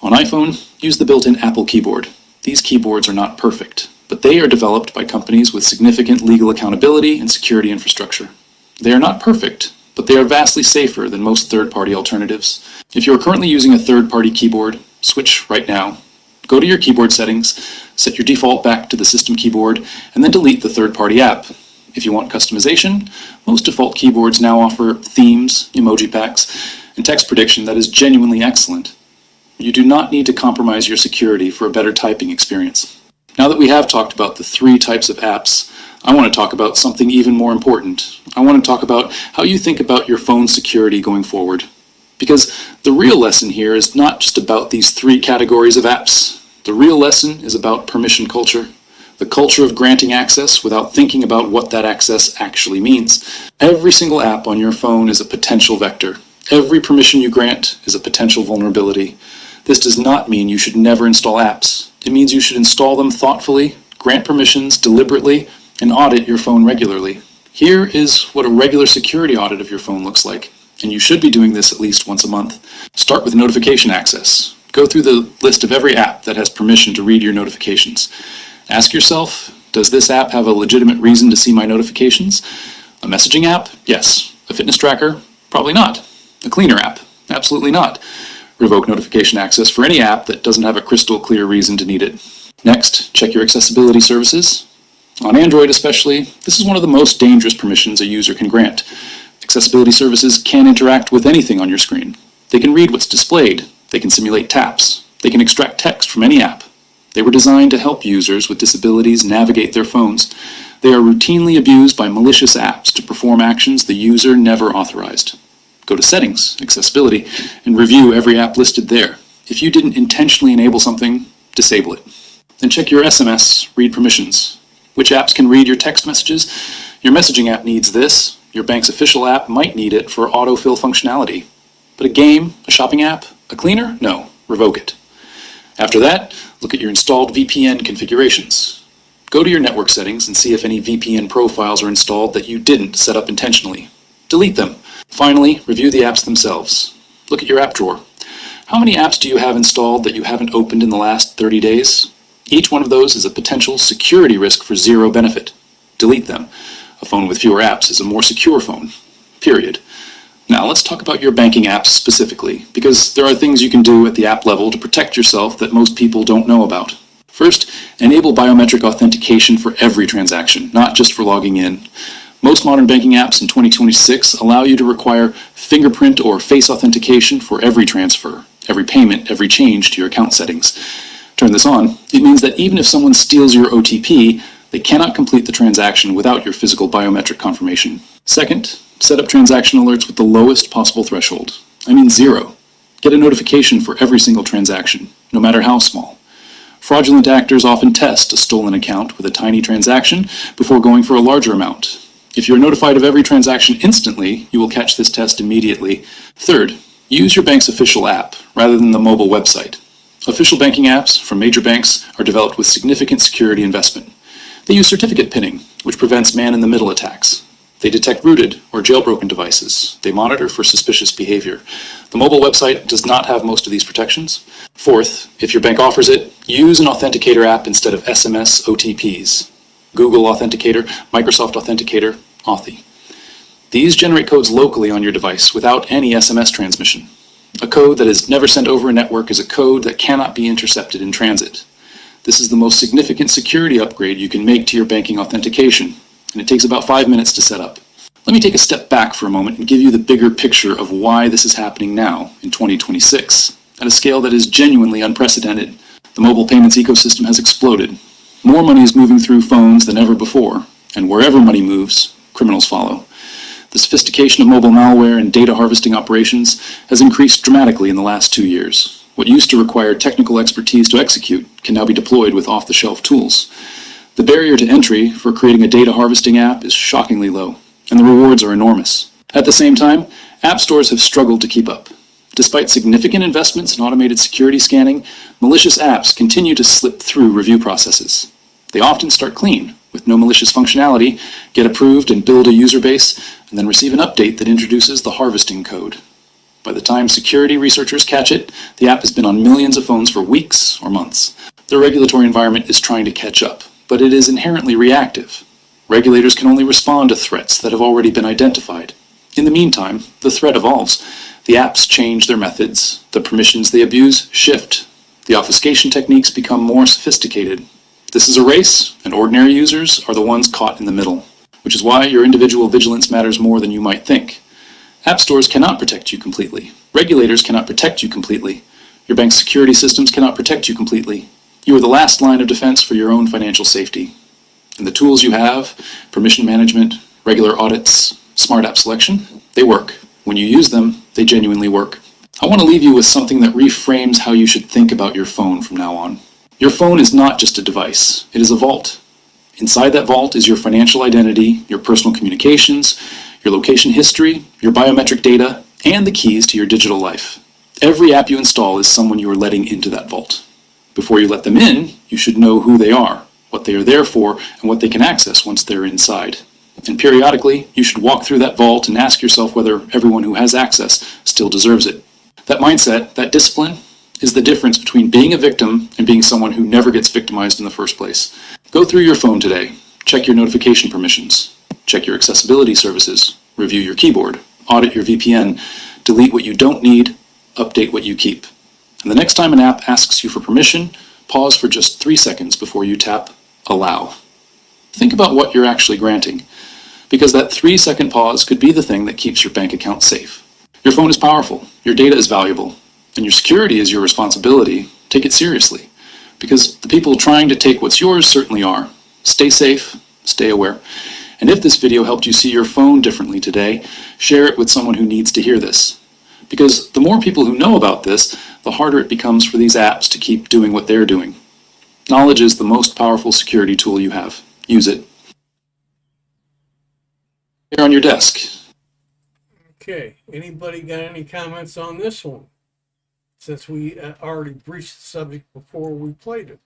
On iPhone, use the built-in Apple keyboard. These keyboards are not perfect, but they are developed by companies with significant legal accountability and security infrastructure. They are not perfect, but they are vastly safer than most third-party alternatives. If you are currently using a third-party keyboard, switch right now. Go to your keyboard settings, set your default back to the system keyboard, and then delete the third-party app. If you want customization, most default keyboards now offer themes, emoji packs, and text prediction that is genuinely excellent. You do not need to compromise your security for a better typing experience. Now that we have talked about the 3 types of apps, I want to talk about something even more important. I want to talk about how you think about your phone's security going forward. Because the real lesson here is not just about these 3 categories of apps. The real lesson is about permission culture. The culture of granting access without thinking about what that access actually means. Every single app on your phone is a potential vector. Every permission you grant is a potential vulnerability. This does not mean you should never install apps. It means you should install them thoughtfully, grant permissions deliberately, and audit your phone regularly. Here is what a regular security audit of your phone looks like, and you should be doing this at least once a month. Start with notification access. Go through the list of every app that has permission to read your notifications. Ask yourself, does this app have a legitimate reason to see my notifications? A messaging app? Yes. A fitness tracker? Probably not. A cleaner app? Absolutely not. Revoke notification access for any app that doesn't have a crystal clear reason to need it. Next, check your accessibility services. On Android especially, this is one of the most dangerous permissions a user can grant. Accessibility services can interact with anything on your screen. They can read what's displayed. They can simulate taps. They can extract text from any app. They were designed to help users with disabilities navigate their phones. They are routinely abused by malicious apps to perform actions the user never authorized. Go to Settings, Accessibility, and review every app listed there. If you didn't intentionally enable something, disable it. Then check your SMS read permissions. Which apps can read your text messages? Your messaging app needs this. Your bank's official app might need it for autofill functionality. But a game, a shopping app, a cleaner? No, revoke it. After that, look at your installed VPN configurations. Go to your network settings and see if any VPN profiles are installed that you didn't set up intentionally. Delete them. Finally, review the apps themselves. Look at your app drawer. How many apps do you have installed that you haven't opened in the last 30 days? Each one of those is a potential security risk for zero benefit. Delete them. A phone with fewer apps is a more secure phone. Period. Now let's talk about your banking apps specifically, because there are things you can do at the app level to protect yourself that most people don't know about. First, enable biometric authentication for every transaction, not just for logging in. Most modern banking apps in 2026 allow you to require fingerprint or face authentication for every transfer, every payment, every change to your account settings. Turn this on, it means that even if someone steals your OTP, they cannot complete the transaction without your physical biometric confirmation. Second, set up transaction alerts with the lowest possible threshold. I mean 0. Get a notification for every single transaction, no matter how small. Fraudulent actors often test a stolen account with a tiny transaction before going for a larger amount. If you're notified of every transaction instantly, you will catch this test immediately. Third, use your bank's official app rather than the mobile website. Official banking apps from major banks are developed with significant security investment. They use certificate pinning, which prevents man-in-the-middle attacks. They detect rooted or jailbroken devices. They monitor for suspicious behavior. The mobile website does not have most of these protections. Fourth, if your bank offers it, use an authenticator app instead of SMS OTPs. Google Authenticator, Microsoft Authenticator, Authy. These generate codes locally on your device without any SMS transmission. A code that is never sent over a network is a code that cannot be intercepted in transit. This is the most significant security upgrade you can make to your banking authentication, and it takes about 5 minutes to set up. Let me take a step back for a moment and give you the bigger picture of why this is happening now in 2026, at a scale that is genuinely unprecedented. The mobile payments ecosystem has exploded. More money is moving through phones than ever before, and wherever money moves, criminals follow. The sophistication of mobile malware and data harvesting operations has increased dramatically in the last 2 years. What used to require technical expertise to execute can now be deployed with off-the-shelf tools. The barrier to entry for creating a data harvesting app is shockingly low, and the rewards are enormous. At the same time, app stores have struggled to keep up. Despite significant investments in automated security scanning, malicious apps continue to slip through review processes. They often start clean, with no malicious functionality, get approved and build a user base, and then receive an update that introduces the harvesting code. By the time security researchers catch it, the app has been on millions of phones for weeks or months. The regulatory environment is trying to catch up, but it is inherently reactive. Regulators can only respond to threats that have already been identified. In the meantime, the threat evolves. The apps change their methods, the permissions they abuse shift, the obfuscation techniques become more sophisticated. This is a race, and ordinary users are the ones caught in the middle, which is why your individual vigilance matters more than you might think. App stores cannot protect you completely. Regulators cannot protect you completely. Your bank's security systems cannot protect you completely. You are the last line of defense for your own financial safety. And the tools you have, permission management, regular audits, smart app selection, they work. When you use them, they genuinely work. I want to leave you with something that reframes how you should think about your phone from now on. Your phone is not just a device, it is a vault. Inside that vault is your financial identity, your personal communications, your location history, your biometric data, and the keys to your digital life. Every app you install is someone you are letting into that vault. Before you let them in, you should know who they are, what they are there for, and what they can access once they're inside. And periodically, you should walk through that vault and ask yourself whether everyone who has access still deserves it. That mindset, that discipline, is the difference between being a victim and being someone who never gets victimized in the first place. Go through your phone today, check your notification permissions, check your accessibility services, review your keyboard, audit your VPN, delete what you don't need, update what you keep. And the next time an app asks you for permission, pause for just 3 seconds before you tap Allow. Think about what you're actually granting, because that 3-second pause could be the thing that keeps your bank account safe. Your phone is powerful, your data is valuable, and your security is your responsibility. Take it seriously, because the people trying to take what's yours certainly are. Stay safe, stay aware. And if this video helped you see your phone differently today, share it with someone who needs to hear this. Because the more people who know about this, the harder it becomes for these apps to keep doing what they're doing. Knowledge is the most powerful security tool you have. Use it. Here on your desk. Okay, anybody got any comments on this one? Since we already breached the subject before we played it.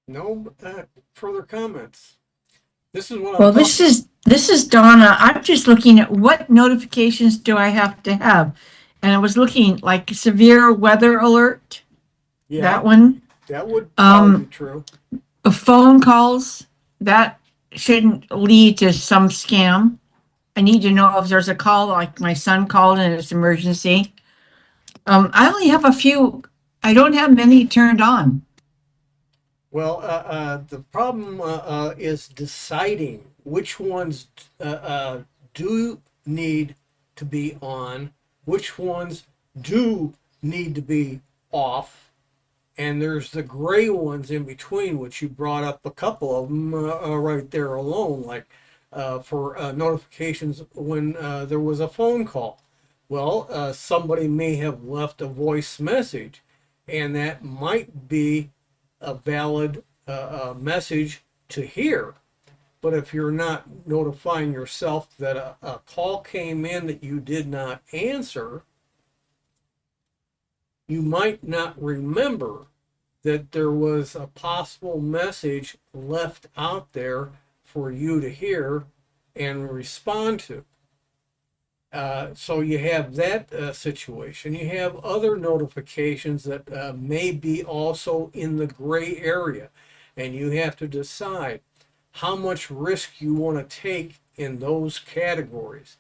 No further comments. This is what Well, I'm this is Donna. I'm just looking at what notifications do I have to have, and I was looking like severe weather alert. Yeah, That one. that would probably be true. Phone calls that shouldn't lead to some scam. I need to know if there's a call, like my son called and it's emergency. I only have a few. I don't have many turned on. Well, the problem is deciding which ones do need to be on, which ones do need to be off, and there's the gray ones in between, which you brought up a couple of them right there alone, like for notifications when there was a phone call. Well, somebody may have left a voice message, and that might be a valid message to hear. But if you're not notifying yourself that a call came in that you did not answer, you might not remember that there was a possible message left out there for you to hear and respond to. So you have that situation. You have other notifications that may be also in the gray area, and you have to decide how much risk you want to take in those categories.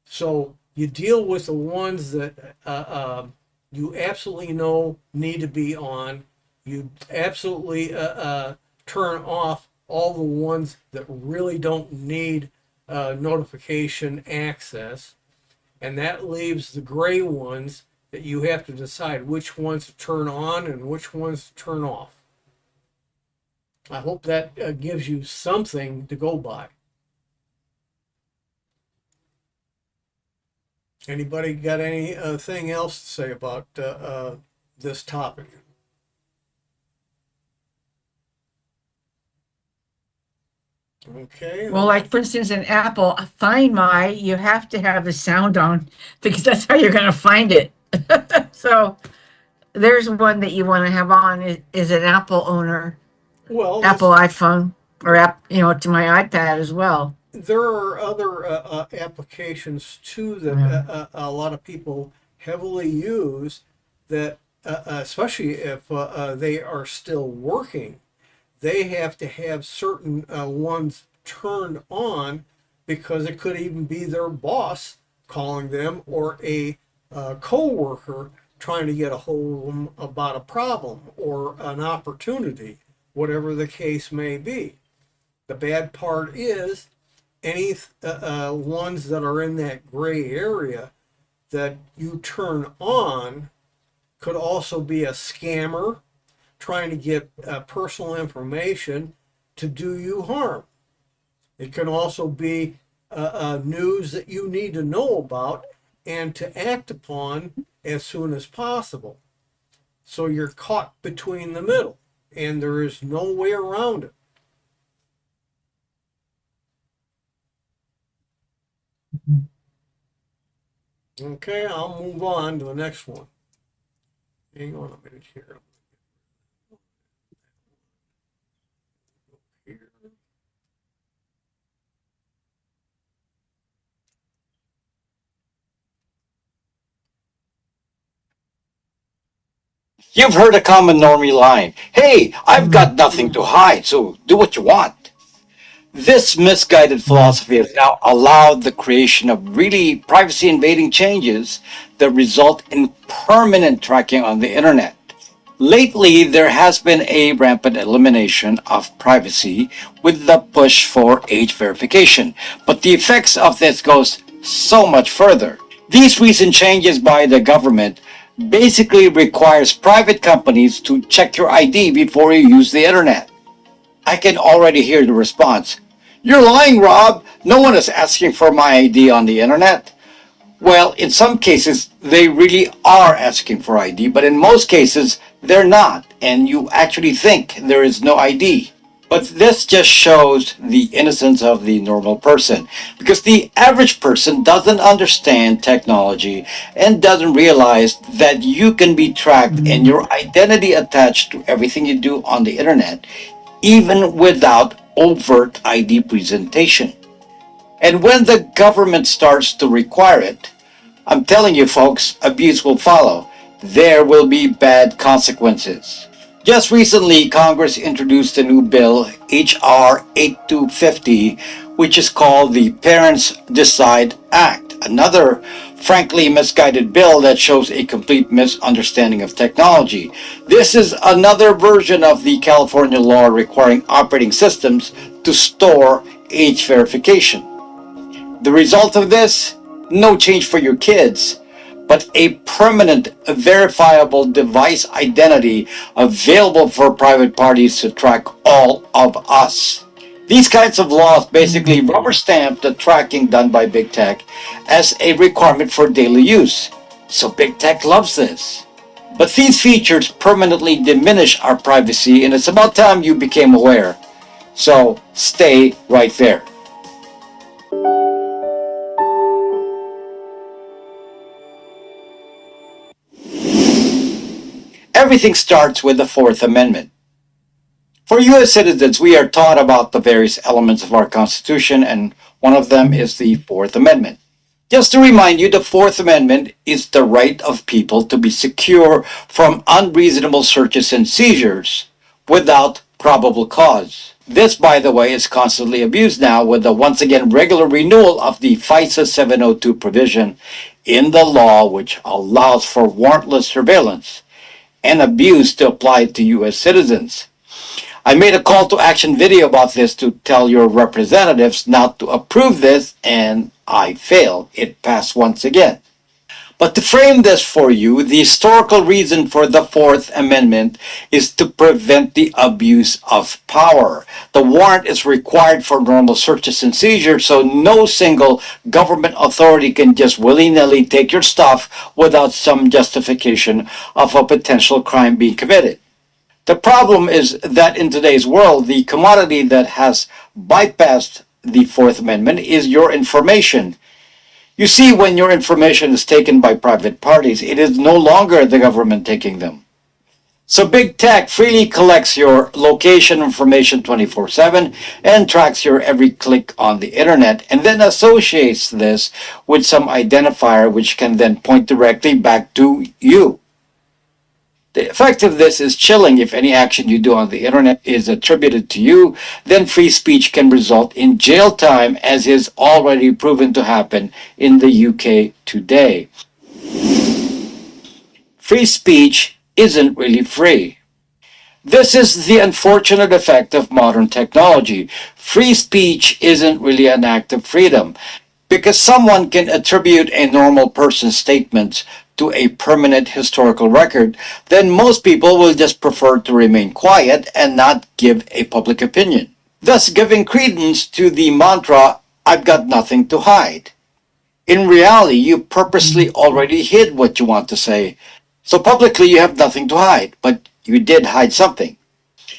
So you deal with the ones that you absolutely know need to be on. You absolutely turn off all the ones that really don't need notification access. And that leaves the gray ones that you have to decide which ones to turn on and which ones to turn off. I hope that gives you something to go by. Anybody got anything else to say about this topic? Okay. Well, like for instance, in Apple, Find My, you have to have the sound on because that's how you're going to find it. So there's one that you want to have on is an Apple owner, Well, Apple iPhone or app, to my iPad as well. there are other applications too that a lot of people heavily use that, especially if they are still working, they have to have certain ones turned on because it could even be their boss calling them or a co-worker trying to get a hold of them about a problem or an opportunity, whatever the case may be. The bad part is any ones that are in that gray area that you turn on could also be a scammer trying to get personal information to do you harm. It can also be news that you need to know about and to act upon as soon as possible. So you're caught between the middle, and there is no way around it. Okay, I'll move on to the next one. Hang on a minute here. You've heard a common normie line, "Hey, I've got nothing to hide, so do what you want." This misguided philosophy has now allowed the creation of really privacy invading changes that result in permanent tracking on the internet. Lately, there has been a rampant elimination of privacy with the push for age verification, but the effects of this goes so much further. These recent changes by the government basically requires private companies to check your ID before you use the internet. I can already hear the response. "You're lying, Rob. No one is asking for my ID on the internet." Well, in some cases, they really are asking for ID, but in most cases, they're not, and you actually think there is no ID. But this just shows the innocence of the normal person, because the average person doesn't understand technology and doesn't realize that you can be tracked and your identity attached to everything you do on the internet, even without overt ID presentation. And when the government starts to require it, I'm telling you folks, abuse will follow. There will be bad consequences. Just recently, Congress introduced a new bill, H.R. 8250, which is called the Parents Decide Act, another frankly misguided bill that shows a complete misunderstanding of technology. This is another version of the California law requiring operating systems to store age verification. The result of this? No change for your kids, but a permanent verifiable device identity available for private parties to track all of us. These kinds of laws basically rubber stamp the tracking done by big tech as a requirement for daily use. So big tech loves this. But these features permanently diminish our privacy, and it's about time you became aware. So stay right there. Everything starts with the Fourth Amendment. For U.S. citizens, we are taught about the various elements of our Constitution, and one of them is the Fourth Amendment. Just to remind you, the Fourth Amendment is the right of people to be secure from unreasonable searches and seizures without probable cause. This, by the way, is constantly abused now with the once again regular renewal of the FISA 702 provision in the law which allows for warrantless surveillance and abuse to apply to U.S. citizens. I made a call to action video about this to tell your representatives not to approve this, and I failed. It passed once again. But to frame this for you, the historical reason for the Fourth Amendment is to prevent the abuse of power. The warrant is required for normal searches and seizures, so no single government authority can just willy-nilly take your stuff without some justification of a potential crime being committed. The problem is that in today's world, the commodity that has bypassed the Fourth Amendment is your information. You see, when your information is taken by private parties, it is no longer the government taking them. So big tech freely collects your location information 24/7 and tracks your every click on the internet and then associates this with some identifier which can then point directly back to you. The effect of this is chilling. If any action you do on the internet is attributed to you, then free speech can result in jail time, as is already proven to happen in the UK today. Free speech isn't really free. This is the unfortunate effect of modern technology. Free speech isn't really an act of freedom, because someone can attribute a normal person's statements to a permanent historical record, then most people will just prefer to remain quiet and not give a public opinion, thus giving credence to the mantra, "I've got nothing to hide." In reality, you purposely already hid what you want to say, so publicly you have nothing to hide, but you did hide something.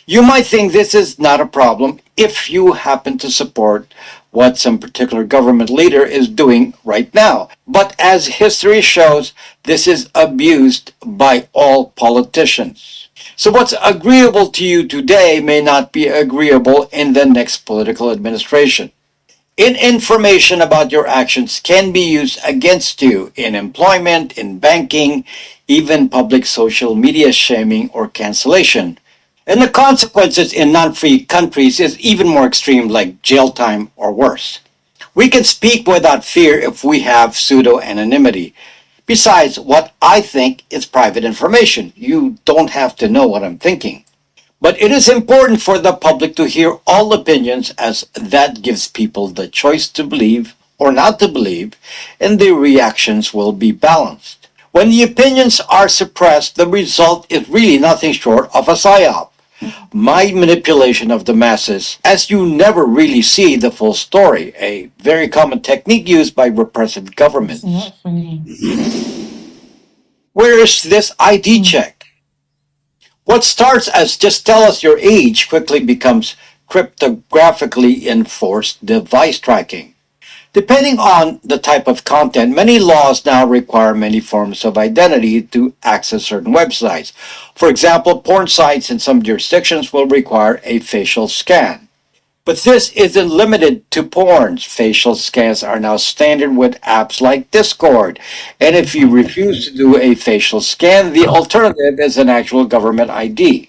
You might think this is not a problem if you happen to support what some particular government leader is doing right now. But as history shows, this is abused by all politicians. So what's agreeable to you today may not be agreeable in the next political administration. Information about your actions can be used against you in employment, in banking, even public social media shaming or cancellation. And the consequences in non-free countries is even more extreme, like jail time or worse. We can speak without fear if we have pseudo-anonymity. Besides, what I think is private information. You don't have to know what I'm thinking. But it is important for the public to hear all opinions, as that gives people the choice to believe or not to believe, and the reactions will be balanced. When the opinions are suppressed, the result is really nothing short of a psyop. My manipulation of the masses, as you never really see the full story, a very common technique used by repressive governments. Where is this ID check? What starts as just tell us your age quickly becomes cryptographically enforced device tracking. Depending on the type of content, many laws now require many forms of identity to access certain websites. For example, porn sites in some jurisdictions will require a facial scan. But this isn't limited to porn. Facial scans are now standard with apps like Discord. And if you refuse to do a facial scan, the alternative is an actual government ID.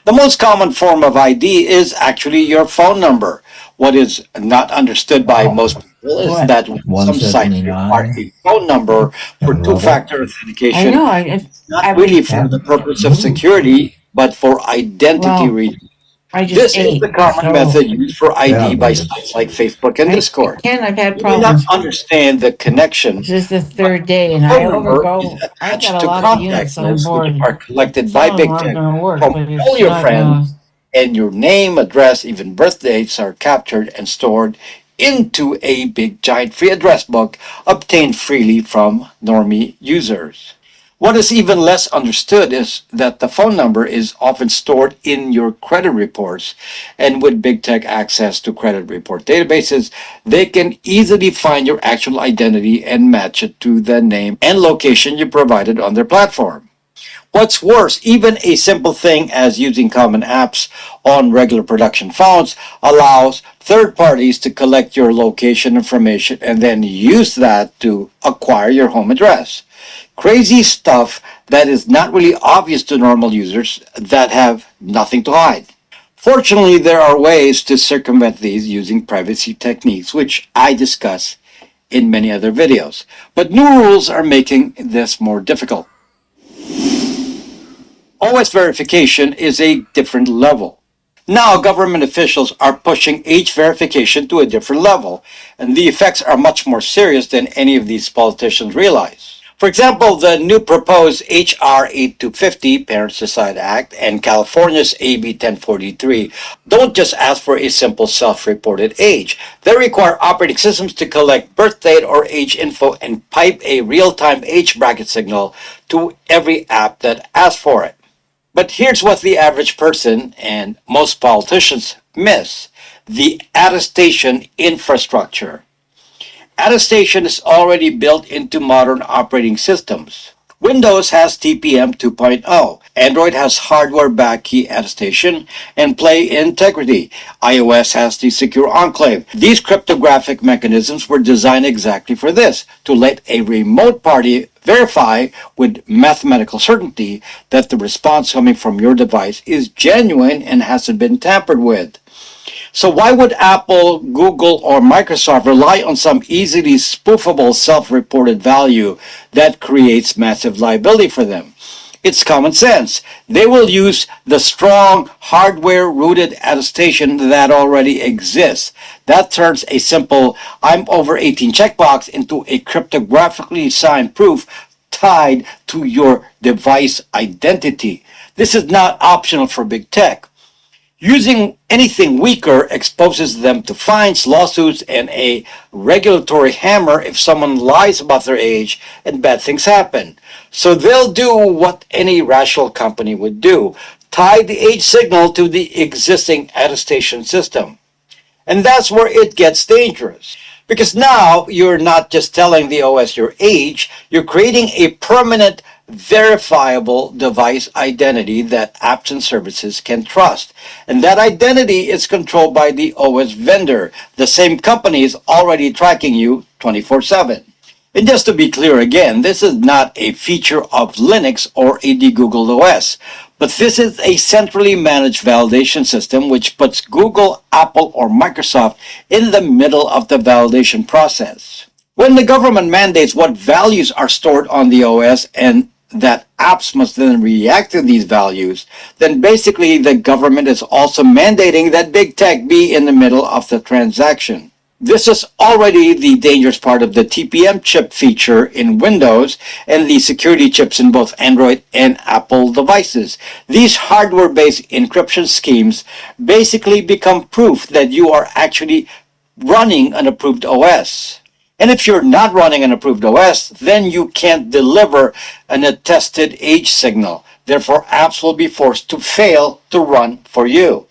The most common form of ID is actually your phone number. What is not understood by most people is that some sites require a phone number for two-factor I authentication, know, not really for the purpose of security, but for identity well, reasons. I just This is ate, the common so method used for ID by sites like Facebook and Discord. I've had You may not problems. understand the connection. This is the But third day and the I phone number is overgo, I attached got a to lot of units contact on lists which board. are collected Some by of them Big aren't Tech gonna work, from but all it's your not friends, and your name, address, even birth dates are captured and stored into a big giant free address book obtained freely from normie users. What is even less understood is that the phone number is often stored in your credit reports, and with big tech access to credit report databases, they can easily find your actual identity and match it to the name and location you provided on their platform. What's worse, even a simple thing as using common apps on regular production phones allows third parties to collect your location information and then use that to acquire your home address. Crazy stuff that is not really obvious to normal users that have nothing to hide. Fortunately, there are ways to circumvent these using privacy techniques, which I discuss in many other videos. But new rules are making this more difficult. OS verification is a different level. Now, government officials are pushing age verification to a different level, and the effects are much more serious than any of these politicians realize. For example, the new proposed H.R. 8250 Parents Decide Act and California's AB 1043 don't just ask for a simple self-reported age. They require operating systems to collect birth date or age info and pipe a real-time age bracket signal to every app that asks for it. But here's what the average person and most politicians miss: the attestation infrastructure. Attestation is already built into modern operating systems. Windows has TPM 2.0, Android has hardware-backed key attestation and play integrity, iOS has the secure enclave. These cryptographic mechanisms were designed exactly for this, to let a remote party verify with mathematical certainty that the response coming from your device is genuine and hasn't been tampered with. So why would Apple, Google, or Microsoft rely on some easily spoofable self-reported value that creates massive liability for them? It's common sense. They will use the strong hardware-rooted attestation that already exists. That turns a simple "I'm over 18" checkbox into a cryptographically signed proof tied to your device identity. This is not optional for big tech. Using anything weaker exposes them to fines, lawsuits, and a regulatory hammer if someone lies about their age and bad things happen. So they'll do what any rational company would do: tie the age signal to the existing attestation system. And that's where it gets dangerous. Because now you're not just telling the OS your age, you're creating a permanent, verifiable device identity that apps and services can trust. And that identity is controlled by the OS vendor. The same company is already tracking you 24/7. And just to be clear again, this is not a feature of Linux or AD Google OS, but this is a centrally managed validation system which puts Google, Apple, or Microsoft in the middle of the validation process. When the government mandates what values are stored on the OS and that apps must then react to these values, then basically the government is also mandating that big tech be in the middle of the transaction. This is already the dangerous part of the TPM chip feature in Windows and the security chips in both Android and Apple devices. These hardware-based encryption schemes basically become proof that you are actually running an approved OS. And if you're not running an approved OS, then you can't deliver an attested age signal. Therefore, apps will be forced to fail to run for you.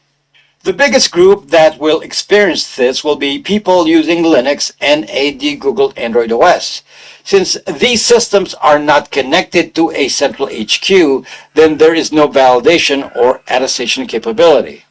The biggest group that will experience this will be people using Linux and AD Google Android OS. Since these systems are not connected to a central HQ, then there is no validation or attestation capability.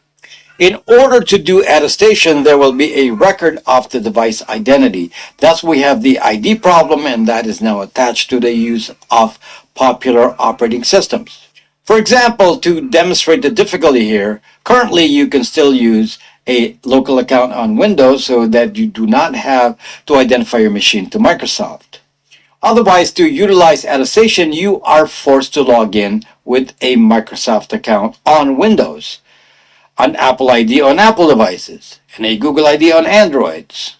In order to do attestation, there will be a record of the device identity. Thus, we have the ID problem, and that is now attached to the use of popular operating systems. For example, to demonstrate the difficulty here, currently you can still use a local account on Windows so that you do not have to identify your machine to Microsoft. Otherwise, to utilize attestation, you are forced to log in with a Microsoft account on Windows, an Apple ID on Apple devices, and a Google ID on Androids.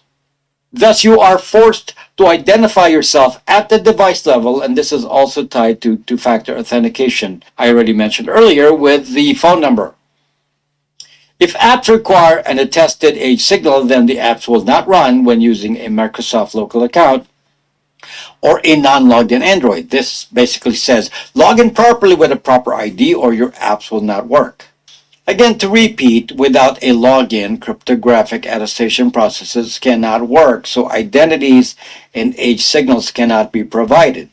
Thus, you are forced to identify yourself at the device level, and this is also tied to two-factor authentication I already mentioned earlier with the phone number. If apps require an attested age signal, then the apps will not run when using a Microsoft local account or a non-logged in Android. This basically says log in properly with a proper ID or your apps will not work. Again, to repeat, without a login, cryptographic attestation processes cannot work, so identities and age signals cannot be provided.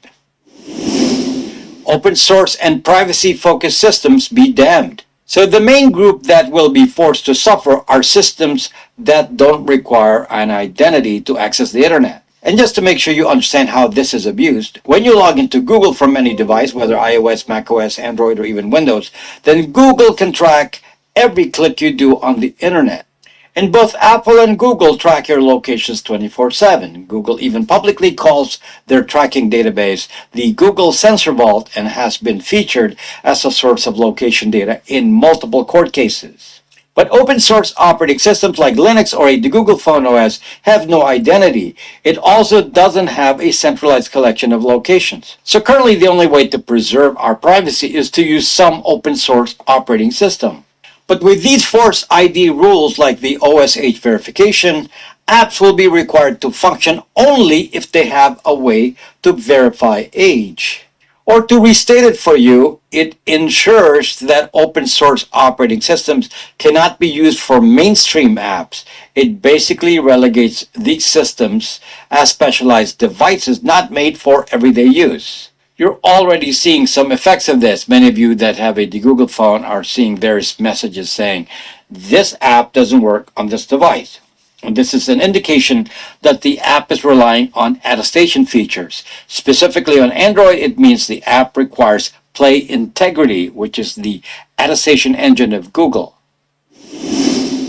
Open source and privacy-focused systems be damned. So the main group that will be forced to suffer are systems that don't require an identity to access the internet. And just to make sure you understand how this is abused, when you log into Google from any device, whether iOS, macOS, Android, or even Windows, then Google can track every click you do on the internet. And both Apple and Google track your locations 24/7. Google even publicly calls their tracking database the Google Sensor Vault and has been featured as a source of location data in multiple court cases. But open source operating systems like Linux or the Google Phone OS have no identity. It also doesn't have a centralized collection of locations. So currently the only way to preserve our privacy is to use some open source operating system. But with these forced ID rules like the OSH verification, apps will be required to function only if they have a way to verify age. Or to restate it for you, it ensures that open source operating systems cannot be used for mainstream apps. It basically relegates these systems as specialized devices not made for everyday use. You're already seeing some effects of this. Many of you that have a Google phone are seeing various messages saying, this app doesn't work on this device. And this is an indication that the app is relying on attestation features. Specifically on Android, it means the app requires Play Integrity, which is the attestation engine of Google.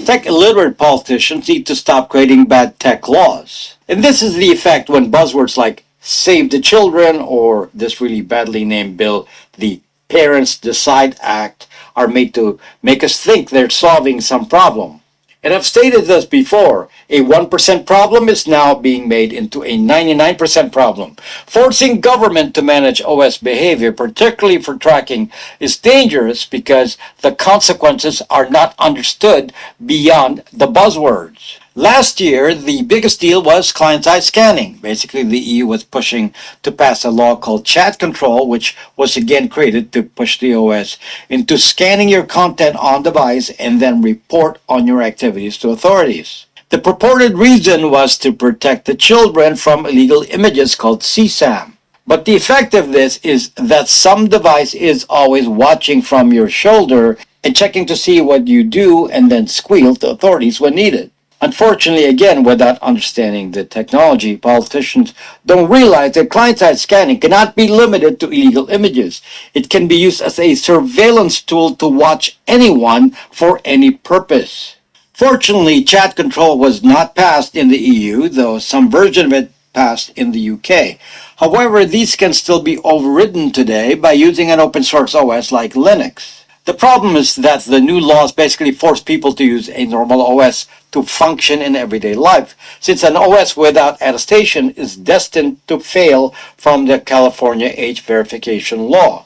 Tech illiterate politicians need to stop creating bad tech laws. And this is the effect when buzzwords like Save the Children or this really badly named bill, the Parents Decide Act, are made to make us think they're solving some problem. And I've stated this before, a 1% problem is now being made into a 99% problem. Forcing government to manage OS behavior, particularly for tracking, is dangerous because the consequences are not understood beyond the buzzwords. Last year, the biggest deal was client-side scanning. Basically, the EU was pushing to pass a law called chat control, which was again created to push the OS into scanning your content on device and then report on your activities to authorities. The purported reason was to protect the children from illegal images called CSAM. But the effect of this is that some device is always watching from your shoulder and checking to see what you do and then squeal to authorities when needed. Unfortunately, again, without understanding the technology, politicians don't realize that client-side scanning cannot be limited to illegal images. It can be used as a surveillance tool to watch anyone for any purpose. Fortunately, chat control was not passed in the EU, though some version of it passed in the UK. However, these can still be overridden today by using an open source OS like Linux. The problem is that the new laws basically force people to use a normal OS to function in everyday life, since an OS without attestation is destined to fail from the California age verification law.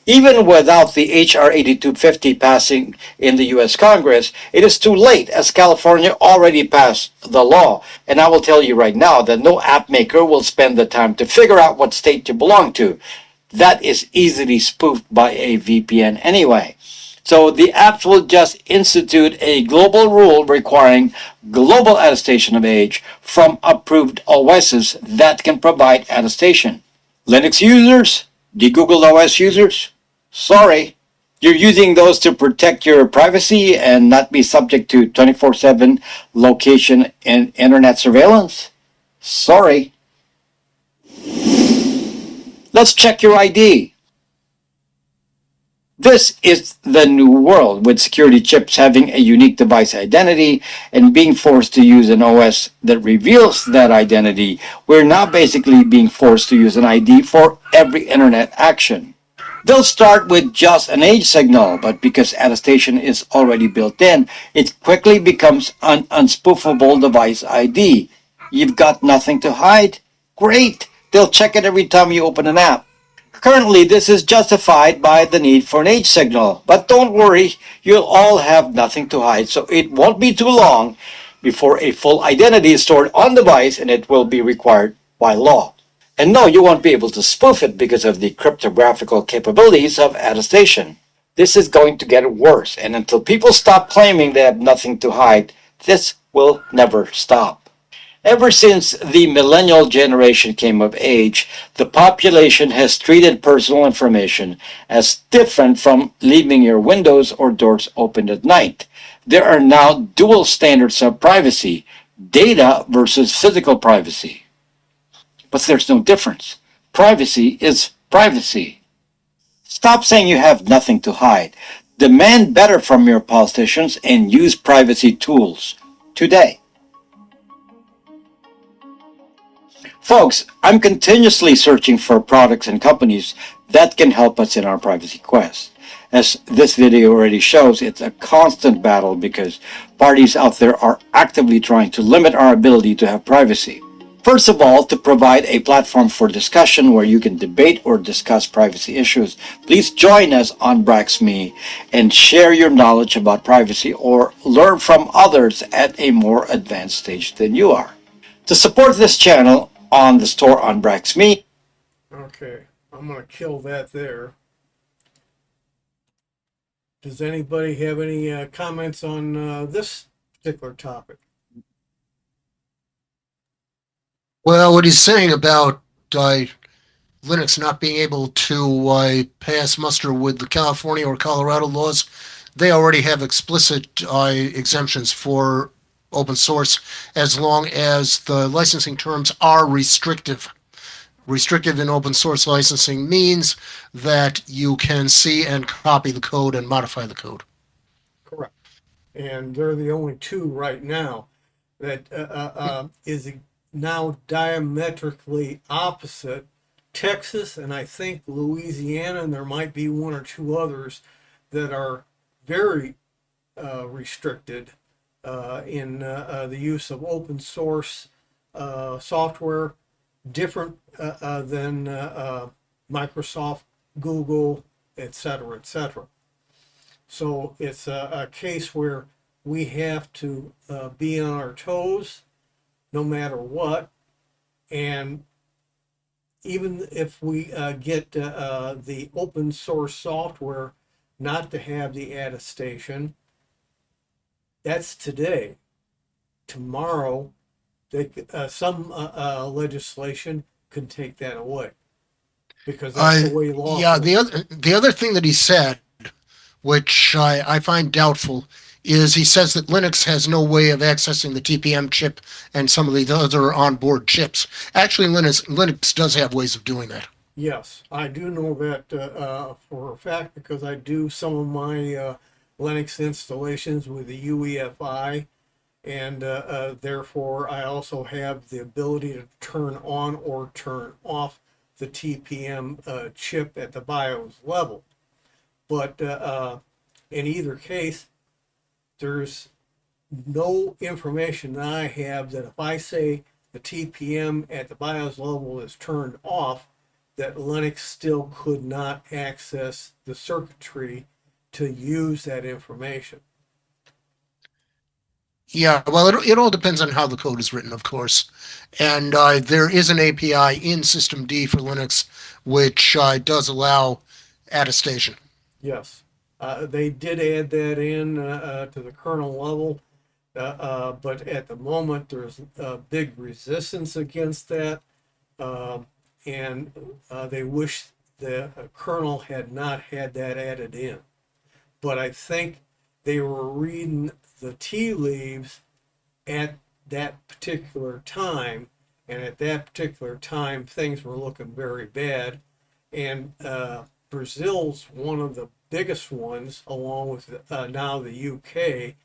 Even without the H.R. 8250 passing in the U.S. Congress, it is too late as California already passed the law. And I will tell you right now that no app maker will spend the time to figure out what state you belong to. That is easily spoofed by a VPN anyway. So the apps will just institute a global rule requiring global attestation of age from approved OSs that can provide attestation. Linux users, the Google OS users, sorry, you're using those to protect your privacy and not be subject to 24/7 location and internet surveillance? Sorry. Let's check your ID. This is the new world, with security chips having a unique device identity and being forced to use an OS that reveals that identity. We're now basically being forced to use an ID for every internet action. They'll start with just an age signal, but because attestation is already built in, it quickly becomes an unspoofable device ID. You've got nothing to hide? Great! They'll check it every time you open an app. Currently, this is justified by the need for an age signal, but don't worry, you'll all have nothing to hide, so it won't be too long before a full identity is stored on device and it will be required by law. And no, you won't be able to spoof it because of the cryptographical capabilities of attestation. This is going to get worse, and until people stop claiming they have nothing to hide, this will never stop. Ever since the millennial generation came of age, the population has treated personal information as different from leaving your windows or doors open at night. There are now dual standards of privacy, data versus physical privacy. But there's no difference. Privacy is privacy. Stop saying you have nothing to hide. Demand better from your politicians and use privacy tools today. Folks, I'm continuously searching for products and companies that can help us in our privacy quest. As this video already shows, it's a constant battle because parties out there are actively trying to limit our ability to have privacy. First of all, to provide a platform for discussion where you can debate or discuss privacy issues, please join us on BraxMe and share your knowledge about privacy or learn from others at a more advanced stage than you are. To support this channel on the store on BraxMe, Okay, I'm gonna kill that there. Does anybody have any comments on this particular topic? Well, what he's saying about Linux not being able to pass muster with the California or Colorado laws, they already have explicit exemptions for open source as long as the licensing terms are restrictive. Restrictive in open source licensing means that you can see and copy the code and modify the code. Correct. And they're the only two right now that is now diametrically opposite. Texas and I think Louisiana, and there might be one or two others that are very restricted in the use of open source software, different than Microsoft, Google, etc., etc. So it's a case where we have to be on our toes no matter what. And even if we get the open source software not to have the attestation, that's today. Tomorrow, some legislation could take that away because that's the way law. Yeah, the other thing that he said, which I find doubtful, is he says that Linux has no way of accessing the TPM chip and some of the other onboard chips. Actually, Linux does have ways of doing that. Yes, I do know that for a fact because I do some of my Linux installations with the UEFI, and therefore I also have the ability to turn on or turn off the TPM chip at the BIOS level. But in either case, there's no information that I have that if I say the TPM at the BIOS level is turned off, that Linux still could not access the circuitry to use that information. Yeah, well, it all depends on how the code is written, of course. And there is an API in Systemd for Linux which does allow attestation. Yes, they did add that in to the kernel level, but at the moment there's a big resistance against that, and they wish the kernel had not had that added in. But I think they were reading the tea leaves at that particular time, and at that particular time things were looking very bad, and Brazil's one of the biggest ones, along with now the UK,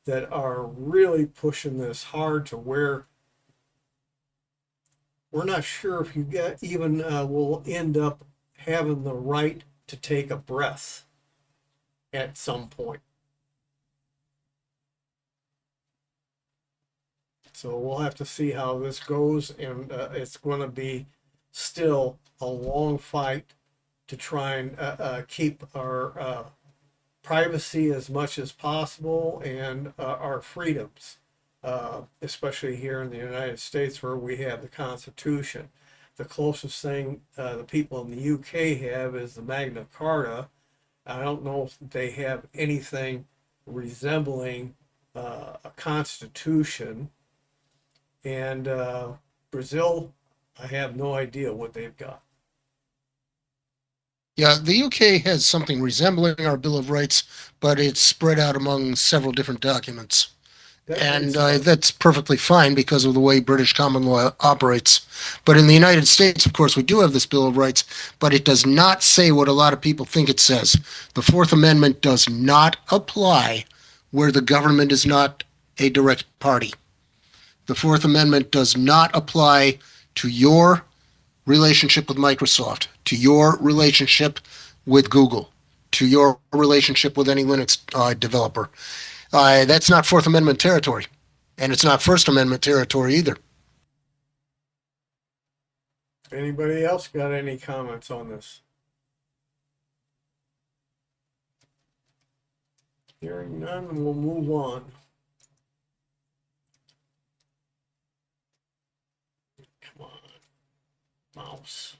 that are really pushing this hard to where we're not sure if you get even will end up having the right to take a breath at some point. So we'll have to see how this goes, and it's going to be still a long fight to try and keep our privacy as much as possible and our freedoms, especially here in the United States where we have the Constitution. The closest thing the people in the UK have is the Magna Carta. I don't know if they have anything resembling a constitution. And Brazil, I have no idea what they've got. Yeah, the UK has something resembling our Bill of Rights, but it's spread out among several different documents. And that's perfectly fine because of the way British common law operates. But in the United States, of course, we do have this Bill of Rights, but it does not say what a lot of people think it says. The Fourth Amendment does not apply where the government is not a direct party. The Fourth Amendment does not apply to your relationship with Microsoft, to your relationship with Google, to your relationship with any Linux developer. That's not Fourth Amendment territory, and it's not First Amendment territory either. Anybody else got any comments on this? Hearing none, we'll move on. Come on, mouse.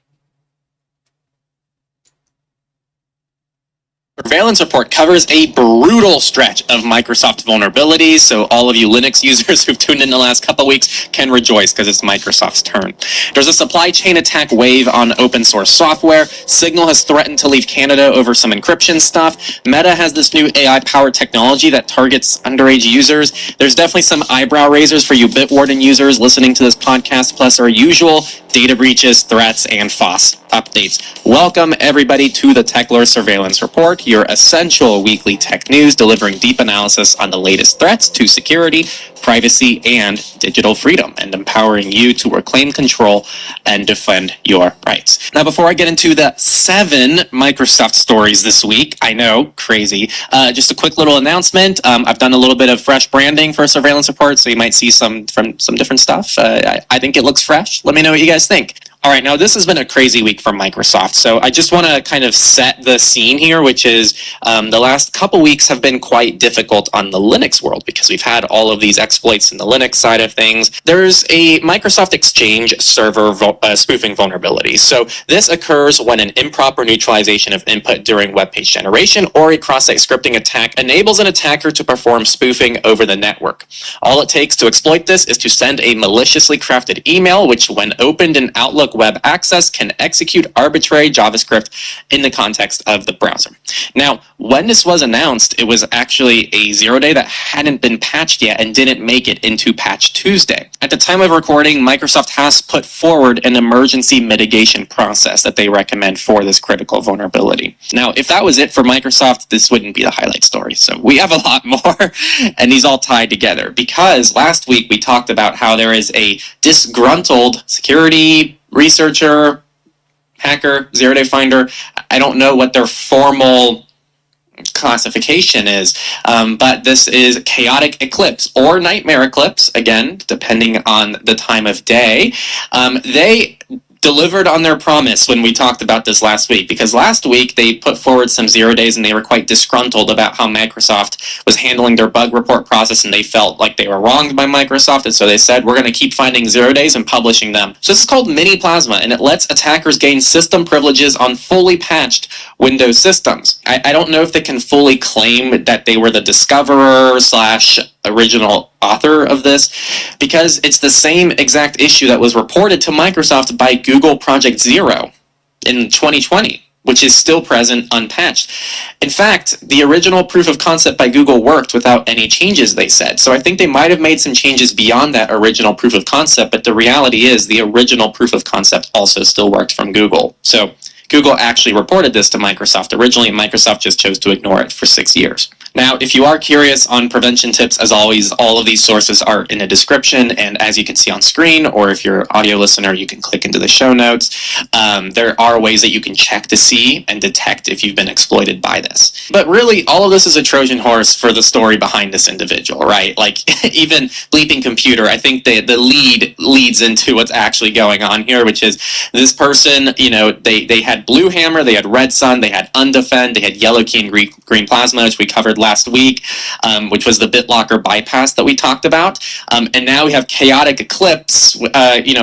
Surveillance report covers a brutal stretch of Microsoft vulnerabilities, so all of you Linux users who've tuned in the last couple weeks can rejoice because it's Microsoft's turn. There's a supply chain attack wave on open source software. Signal has threatened to leave Canada over some encryption stuff. Meta has this new AI-powered technology that targets underage users. There's definitely some eyebrow raisers for you Bitwarden users listening to this podcast, plus our usual data breaches, threats, and FOSS updates. Welcome, everybody, to the Techlore Surveillance Report, your essential weekly tech news delivering deep analysis on the latest threats to security, privacy, and digital freedom, and empowering you to reclaim control and defend your rights. Now, before I get into the 7 Microsoft stories this week, I know, crazy, just a quick little announcement. I've done a little bit of fresh branding for Surveillance Report, so you might see some different stuff. I think it looks fresh. Let me know what you guys think. All right, now this has been a crazy week for Microsoft, so I just want to kind of set the scene here, which is the last couple weeks have been quite difficult on the Linux world because we've had all of these exploits in the Linux side of things. There's a Microsoft Exchange server spoofing vulnerability. So this occurs when an improper neutralization of input during web page generation or a cross-site scripting attack enables an attacker to perform spoofing over the network. All it takes to exploit this is to send a maliciously crafted email, which when opened in Outlook Web Access can execute arbitrary JavaScript in the context of the browser. Now, when this was announced, it was actually a 0-day that hadn't been patched yet and didn't make it into Patch Tuesday. At the time of recording, Microsoft has put forward an emergency mitigation process that they recommend for this critical vulnerability. Now, if that was it for Microsoft, this wouldn't be the highlight story. So we have a lot more, and these all tied together because last week we talked about how there is a disgruntled security researcher, hacker, zero-day finder. I don't know what their formal classification is, but this is chaotic eclipse or nightmare eclipse, again, depending on the time of day. They delivered on their promise when we talked about this last week, because last week they put forward some 0 days and they were quite disgruntled about how Microsoft was handling their bug report process, and they felt like they were wronged by Microsoft, and so they said, we're going to keep finding 0 days and publishing them. So this is called Mini Plasma, and it lets attackers gain system privileges on fully patched Windows systems. I don't know if they can fully claim that they were the discoverer / original author of this, because it's the same exact issue that was reported to Microsoft by Google Project Zero in 2020, which is still present unpatched. In fact, the original proof of concept by Google worked without any changes, they said. So I think they might have made some changes beyond that original proof of concept, but the reality is the original proof of concept also still worked from Google. So Google actually reported this to Microsoft originally, and Microsoft just chose to ignore it for 6 years. Now, if you are curious on prevention tips, as always, all of these sources are in the description, and as you can see on screen, or if you're an audio listener, you can click into the show notes. There are ways that you can check to see and detect if you've been exploited by this. But really, all of this is a Trojan horse for the story behind this individual, right? Like, even Bleeping Computer, I think the lead leads into what's actually going on here, which is this person, you know, they had Blue Hammer, they had Red Sun, they had Undefend, they had Yellow Key and Green Plasma, which we covered last week, which was the BitLocker bypass that we talked about. And now we have Chaotic Eclipse,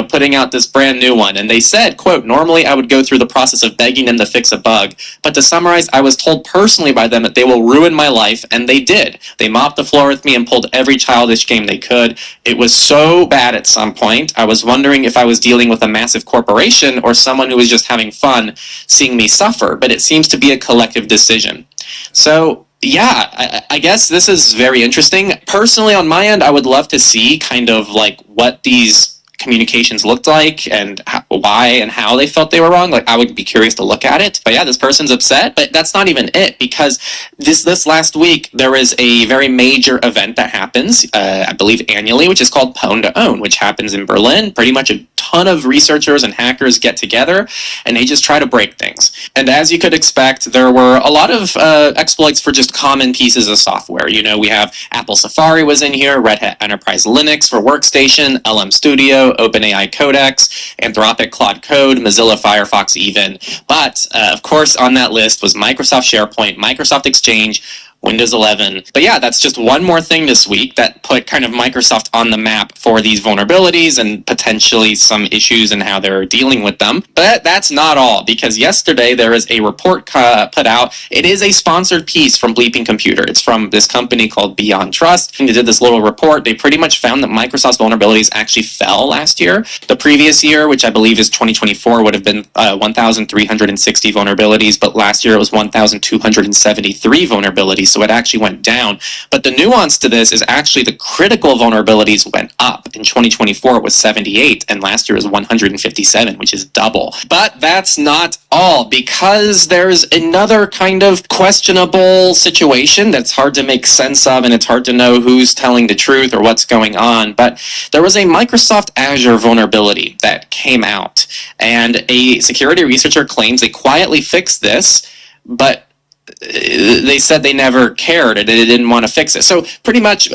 putting out this brand new one. And they said, quote, normally I would go through the process of begging them to fix a bug. But to summarize, I was told personally by them that they will ruin my life, and they did. They mopped the floor with me and pulled every childish game they could. It was so bad at some point, I was wondering if I was dealing with a massive corporation or someone who was just having fun seeing me suffer, but it seems to be a collective decision. So yeah, I guess this is very interesting. Personally, on my end, I would love to see kind of like what these communications looked like and why and how they felt they were wrong. Like, I would be curious to look at it. But yeah, this person's upset. But that's not even it, because this last week there was a very major event that happens, I believe annually, which is called Pwn to Own, which happens in Berlin. Pretty much a ton of researchers and hackers get together and they just try to break things. And as you could expect, there were a lot of exploits for just common pieces of software. You know, we have Apple Safari was in here, Red Hat Enterprise Linux for Workstation, LM Studio, OpenAI Codex, Anthropic Claude Code, Mozilla Firefox even. But of course on that list was Microsoft SharePoint, Microsoft Exchange, Windows 11. But yeah, that's just one more thing this week that put kind of Microsoft on the map for these vulnerabilities and potentially some issues and how they're dealing with them. But that's not all, because yesterday there is a report put out. It is a sponsored piece from Bleeping Computer. It's from this company called Beyond Trust. And they did this little report. They pretty much found that Microsoft's vulnerabilities actually fell last year. The previous year, which I believe is 2024, would have been 1,360 vulnerabilities, but last year it was 1,273 vulnerabilities. So it actually went down. But the nuance to this is actually the critical vulnerabilities went up. In 2024, it was 78, and last year was 157, which is double. But that's not all, because there's another kind of questionable situation that's hard to make sense of, and it's hard to know who's telling the truth or what's going on. But there was a Microsoft Azure vulnerability that came out, and a security researcher claims they quietly fixed this, but they said they never cared and they didn't want to fix it. So pretty much,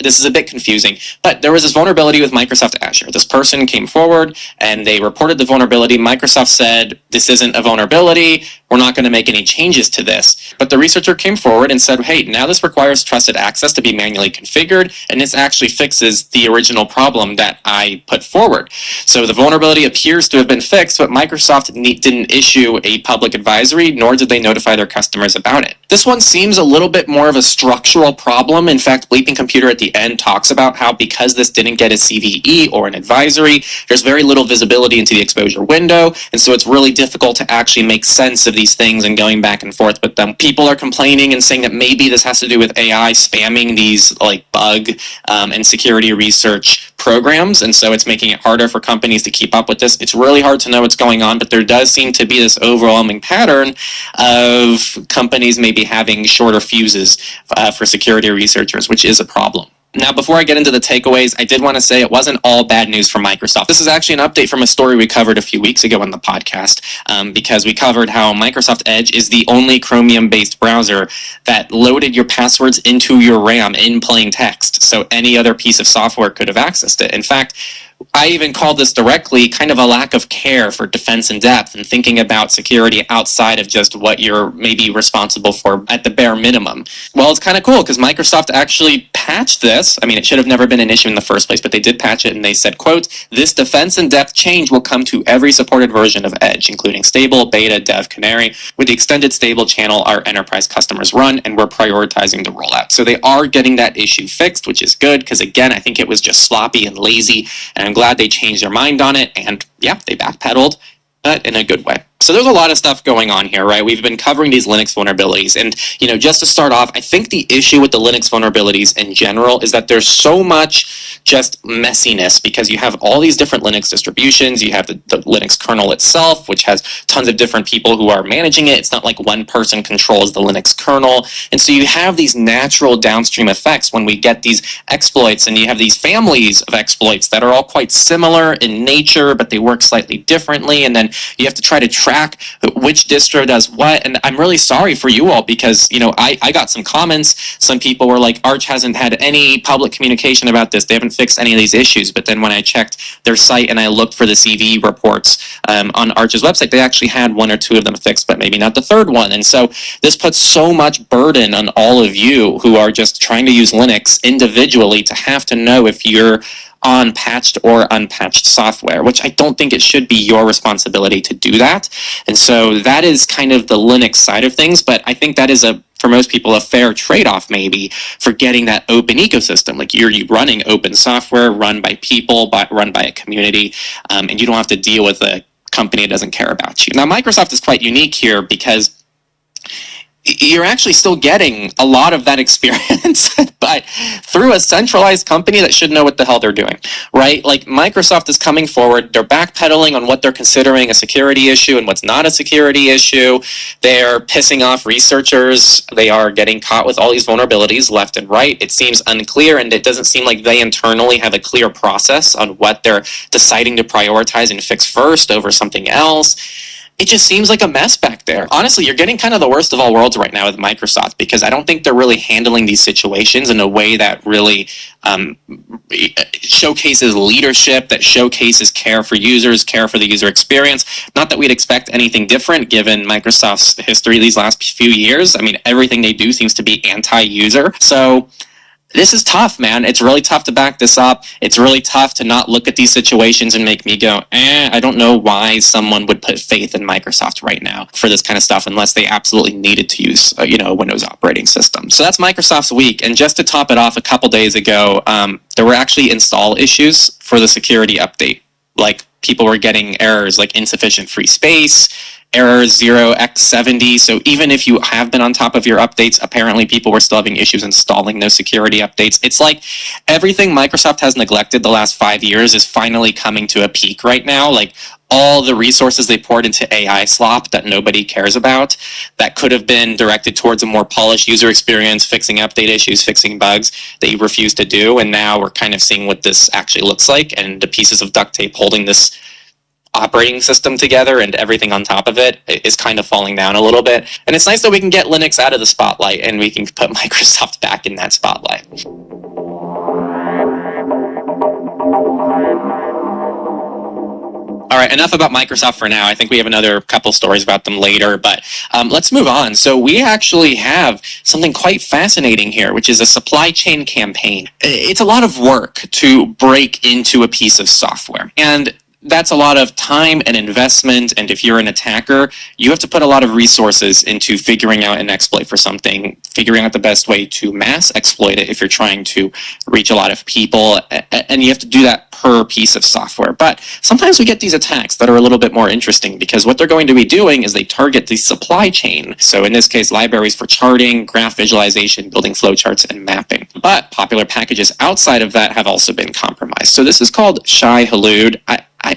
this is a bit confusing, but there was this vulnerability with Microsoft Azure. This person came forward and they reported the vulnerability. Microsoft said, this isn't a vulnerability. We're not going to make any changes to this. But the researcher came forward and said, hey, now this requires trusted access to be manually configured, and this actually fixes the original problem that I put forward. So the vulnerability appears to have been fixed, but Microsoft didn't issue a public advisory, nor did they notify their customers about it. This one seems a little bit more of a structural problem. In fact, Bleeping Computer at the end talks about how because this didn't get a CVE or an advisory, there's very little visibility into the exposure window, and so it's really difficult to actually make sense of these things and going back and forth with them. People are complaining and saying that maybe this has to do with AI spamming these like bug and security research programs, and so it's making it harder for companies to keep up with this. It's really hard to know what's going on, but there does seem to be this overwhelming pattern of companies maybe having shorter fuses for security researchers, which is a problem. Now, before I get into the takeaways, I did want to say it wasn't all bad news for Microsoft. This is actually an update from a story we covered a few weeks ago on the podcast, because we covered how Microsoft Edge is the only Chromium-based browser that loaded your passwords into your RAM in plain text, so any other piece of software could have accessed it. In fact, I even called this directly kind of a lack of care for defense in depth and thinking about security outside of just what you're maybe responsible for at the bare minimum. Well, it's kind of cool because Microsoft actually patched this. I mean, it should have never been an issue in the first place, but they did patch it, and they said, quote, this defense in depth change will come to every supported version of Edge, including stable, beta, dev, canary. With the extended stable channel our enterprise customers run, and we're prioritizing the rollout. So they are getting that issue fixed, which is good, because again, I think it was just sloppy and lazy, and I'm glad they changed their mind on it, and yeah, they backpedaled, but in a good way. So there's a lot of stuff going on here, right? We've been covering these Linux vulnerabilities, and just to start off, I think the issue with the Linux vulnerabilities in general is that there's so much just messiness because you have all these different Linux distributions. You have the Linux kernel itself, which has tons of different people who are managing it. It's not like one person controls the Linux kernel, and so you have these natural downstream effects when we get these exploits, and you have these families of exploits that are all quite similar in nature, but they work slightly differently, and then you have to try to track which distro does what. And I'm really sorry for you all because I got some comments. Some people were like, Arch hasn't had any public communication about this. They haven't fixed any of these issues. But then when I checked their site and I looked for the CV reports on Arch's website, they actually had one or two of them fixed, but maybe not the third one. And so this puts so much burden on all of you who are just trying to use Linux individually to have to know if you're on patched or unpatched software, which I don't think it should be your responsibility to do that. And so that is kind of the Linux side of things, but I think that is for most people, a fair trade-off maybe for getting that open ecosystem. Like you're running open software run by people, run by a community, and you don't have to deal with a company that doesn't care about you. Now, Microsoft is quite unique here because you're actually still getting a lot of that experience, but through a centralized company that should know what the hell they're doing, right? Like Microsoft is coming forward, they're backpedaling on what they're considering a security issue and what's not a security issue. They're pissing off researchers. They are getting caught with all these vulnerabilities left and right. It seems unclear, and it doesn't seem like they internally have a clear process on what they're deciding to prioritize and fix first over something else. It just seems like a mess back there. Honestly, you're getting kind of the worst of all worlds right now with Microsoft, because I don't think they're really handling these situations in a way that really showcases leadership, that showcases care for users, care for the user experience. Not that we'd expect anything different given Microsoft's history these last few years. I mean, everything they do seems to be anti-user. So this is tough, man. It's really tough to back this up. It's really tough to not look at these situations and make me go, I don't know why someone would put faith in Microsoft right now for this kind of stuff unless they absolutely needed to use, a Windows operating system. So that's Microsoft's week. And just to top it off, a couple days ago, there were actually install issues for the security update. Like people were getting errors like insufficient free space, error 0x70. So even if you have been on top of your updates, apparently people were still having issues installing those security updates. It's like everything Microsoft has neglected the last 5 years is finally coming to a peak right now. Like all the resources they poured into AI slop that nobody cares about, that could have been directed towards a more polished user experience, fixing update issues, fixing bugs, they refuse to do. And now we're kind of seeing what this actually looks like, and the pieces of duct tape holding this operating system together and everything on top of it is kind of falling down a little bit. And it's nice that we can get Linux out of the spotlight and we can put Microsoft back in that spotlight. All right, enough about Microsoft for now. I think we have another couple stories about them later, but let's move on. So we actually have something quite fascinating here, which is a supply chain campaign. It's a lot of work to break into a piece of software, and that's a lot of time and investment, and if you're an attacker, you have to put a lot of resources into figuring out an exploit for something, figuring out the best way to mass exploit it if you're trying to reach a lot of people, and you have to do that per piece of software. But sometimes we get these attacks that are a little bit more interesting, because what they're going to be doing is they target the supply chain. So in this case, libraries for charting, graph visualization, building flowcharts, and mapping. But popular packages outside of that have also been compromised. So this is called Shai-Hulud.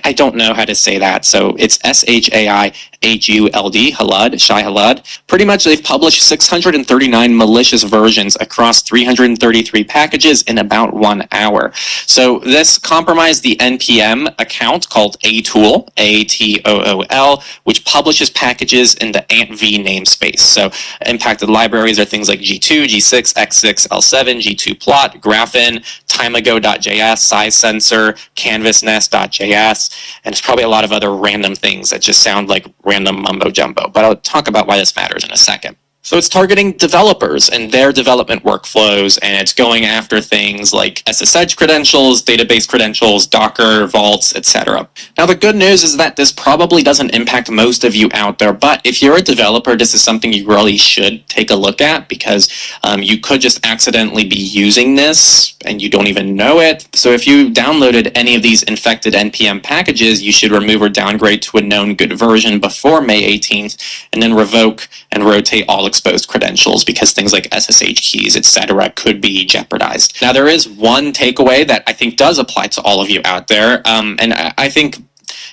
I don't know how to say that, so it's Shai-Hulud, Hulud, Shai-Hulud. Pretty much they've published 639 malicious versions across 333 packages in about 1 hour. So this compromised the NPM account called ATOOL, A-T-O-O-L, which publishes packages in the ANT-V namespace. So impacted libraries are things like G2, G6, X6, L7, G2 plot, Graphin, timeago.js, size sensor, canvasnest.js, and it's probably a lot of other random things that just sound like random mumbo jumbo, but I'll talk about why this matters in a second. So it's targeting developers and their development workflows, and it's going after things like SSH credentials, database credentials, Docker, vaults, etc. Now the good news is that this probably doesn't impact most of you out there, but if you're a developer, this is something you really should take a look at, because you could just accidentally be using this and you don't even know it. So if you downloaded any of these infected NPM packages, you should remove or downgrade to a known good version before May 18th, and then revoke and rotate all exposed credentials, because things like SSH keys, etc. could be jeopardized. Now there is one takeaway that I think does apply to all of you out there, and I think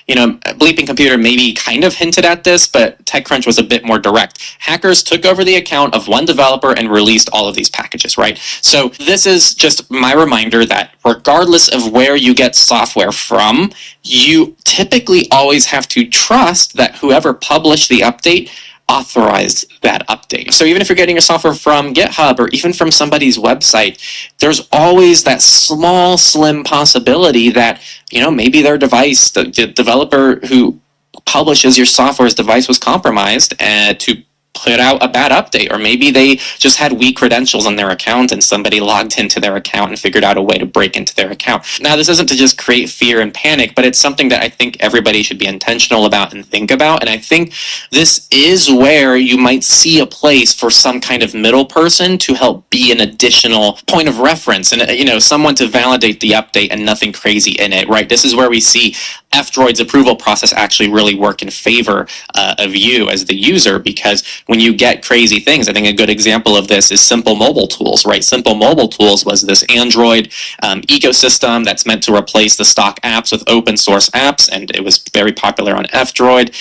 Bleeping Computer maybe kind of hinted at this, but TechCrunch was a bit more direct. Hackers took over the account of one developer and released all of these packages, right? So this is just my reminder that regardless of where you get software from, you typically always have to trust that whoever published the update authorized that update. So even if you're getting your software from GitHub or even from somebody's website, there's always that small, slim possibility that, maybe their device, the developer who publishes your software's device was compromised to put out a bad update, or maybe they just had weak credentials on their account and somebody logged into their account and figured out a way to break into their account. Now, this isn't to just create fear and panic, but it's something that I think everybody should be intentional about and think about. And I think this is where you might see a place for some kind of middle person to help be an additional point of reference and, someone to validate the update and nothing crazy in it, right? This is where we see F-Droid's approval process actually really work in favor of you as the user, because when you get crazy things, I think a good example of this is Simple Mobile Tools, right? Simple Mobile Tools was this Android ecosystem that's meant to replace the stock apps with open source apps, and it was very popular on F-Droid,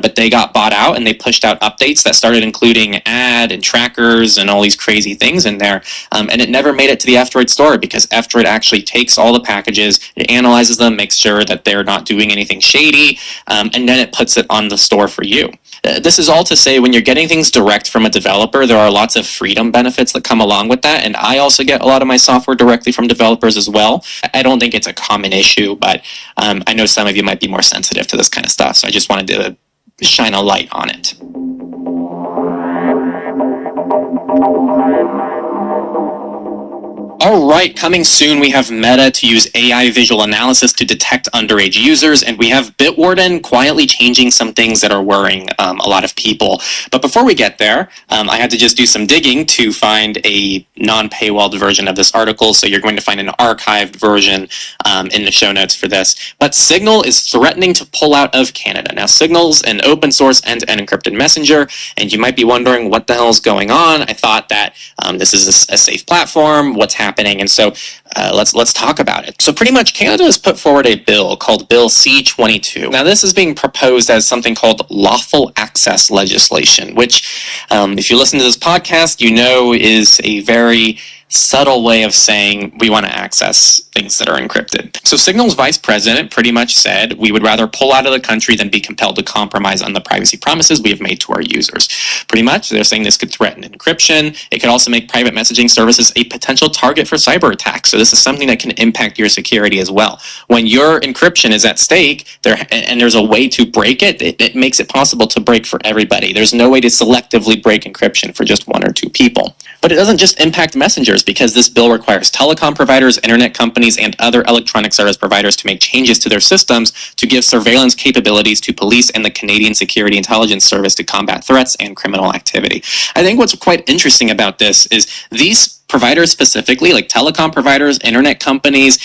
but they got bought out and they pushed out updates that started including ad and trackers and all these crazy things in there, and it never made it to the F-Droid store because F-Droid actually takes all the packages, it analyzes them, makes sure that they're not doing anything shady, and then it puts it on the store for you. This is all to say, when you're getting things direct from a developer, there are lots of freedom benefits that come along with that, and I also get a lot of my software directly from developers as well. I don't think it's a common issue, but I know some of you might be more sensitive to this kind of stuff, so I just wanted to shine a light on it. All right, coming soon, we have Meta to use AI visual analysis to detect underage users, and we have Bitwarden quietly changing some things that are worrying a lot of people. But before we get there, I had to just do some digging to find a non-paywalled version of this article, so you're going to find an archived version in the show notes for this. But Signal is threatening to pull out of Canada. Now, Signal's an open source end-to-end encrypted messenger, and you might be wondering what the hell is going on. I thought that this is a safe platform, what's happening, and so let's talk about it. So pretty much Canada has put forward a bill called Bill C-22. Now this is being proposed as something called lawful access legislation, which if you listen to this podcast, you know is a very subtle way of saying we want to access things that are encrypted. So Signal's vice president pretty much said we would rather pull out of the country than be compelled to compromise on the privacy promises we have made to our users. Pretty much they're saying this could threaten encryption. It could also make private messaging services a potential target for cyber attacks. So this is something that can impact your security as well. When your encryption is at stake and there's a way to break it, it makes it possible to break for everybody. There's no way to selectively break encryption for just one or two people. But it doesn't just impact messengers, because this bill requires telecom providers, internet companies, and other electronic service providers to make changes to their systems to give surveillance capabilities to police and the Canadian Security Intelligence Service to combat threats and criminal activity. I think what's quite interesting about this is these providers specifically, like telecom providers, internet companies,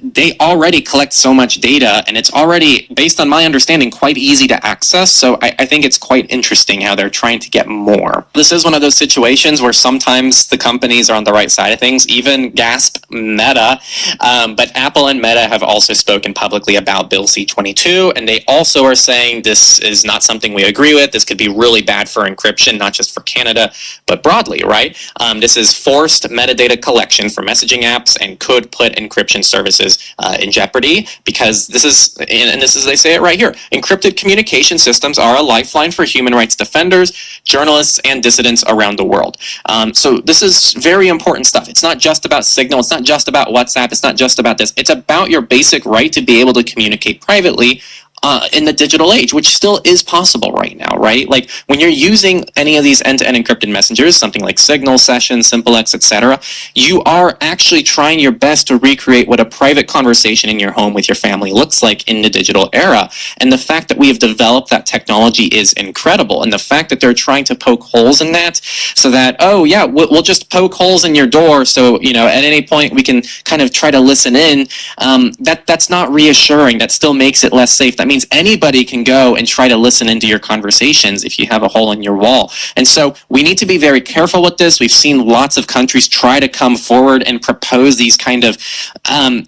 they already collect so much data, and it's already, based on my understanding, quite easy to access. So I think it's quite interesting how they're trying to get more. This is one of those situations where sometimes the companies are on the right side of things, even gasp Meta, but Apple and Meta have also spoken publicly about Bill C-22, and they also are saying this is not something we agree with. This could be really bad for encryption, not just for Canada, but broadly, right? This is forced metadata collection for messaging apps and could put encryption services in jeopardy, because this is, and this is, they say it right here, encrypted communication systems are a lifeline for human rights defenders, journalists, and dissidents around the world. So this is very important stuff. It's not just about Signal, it's not just about WhatsApp, it's not just about this. It's about your basic right to be able to communicate privately in the digital age, which still is possible right now, right? Like when you're using any of these end-to-end encrypted messengers, something like Signal, Session, SimpleX, etc., you are actually trying your best to recreate what a private conversation in your home with your family looks like in the digital era. And the fact that we have developed that technology is incredible. And the fact that they're trying to poke holes in that so that, oh yeah, we'll just poke holes in your door, so, you know, at any point we can kind of try to listen in, that's not reassuring. That still makes it less safe. That means anybody can go and try to listen into your conversations if you have a hole in your wall. And so we need to be very careful with this. We've seen lots of countries try to come forward and propose these kind of,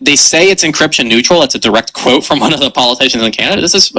they say it's encryption neutral. It's a direct quote from one of the politicians in Canada. This is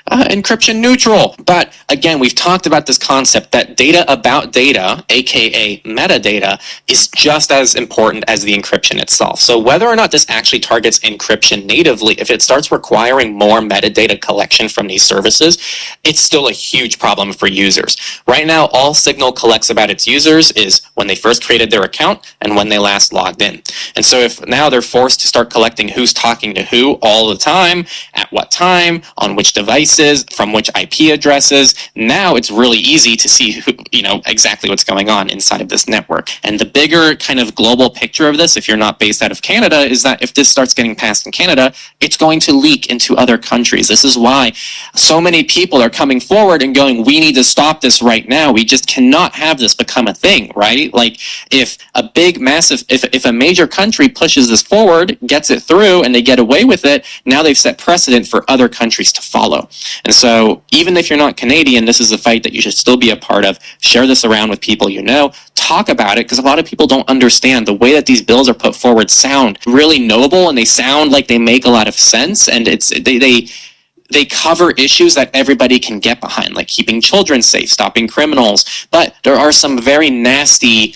encryption neutral. But again, we've talked about this concept that data about data, aka metadata, is just as important as the encryption itself. So whether or not this actually targets encryption natively, if it starts requiring more metadata collection from these services, it's still a huge problem for users. Right now, all Signal collects about its users is when they first created their account and when they last logged in. And so if now they're forced to start collecting who's talking to who all the time, at what time, on which devices, from which IP addresses, now it's really easy to see who, you know, exactly what's going on inside of this network. And the bigger kind of global picture of this, if you're not based out of Canada, is that if this starts getting passed in Canada, it's going to leak into other countries. This is why so many people are coming forward and going, we need to stop this right now. We just cannot have this become a thing, right? Like if a major country pushes this forward, gets it through, and they get away with it, now they've set precedent for other countries to follow. And so even if you're not Canadian, this is a fight that you should still be a part of. Share this around with people you know. Talk about it, because a lot of people don't understand the way that these bills are put forward sound really noble, and they sound like they make a lot of sense, and they cover issues that everybody can get behind, like keeping children safe, stopping criminals. But there are some very nasty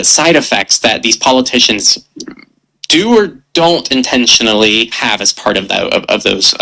side effects that these politicians do or don't intentionally have as part of those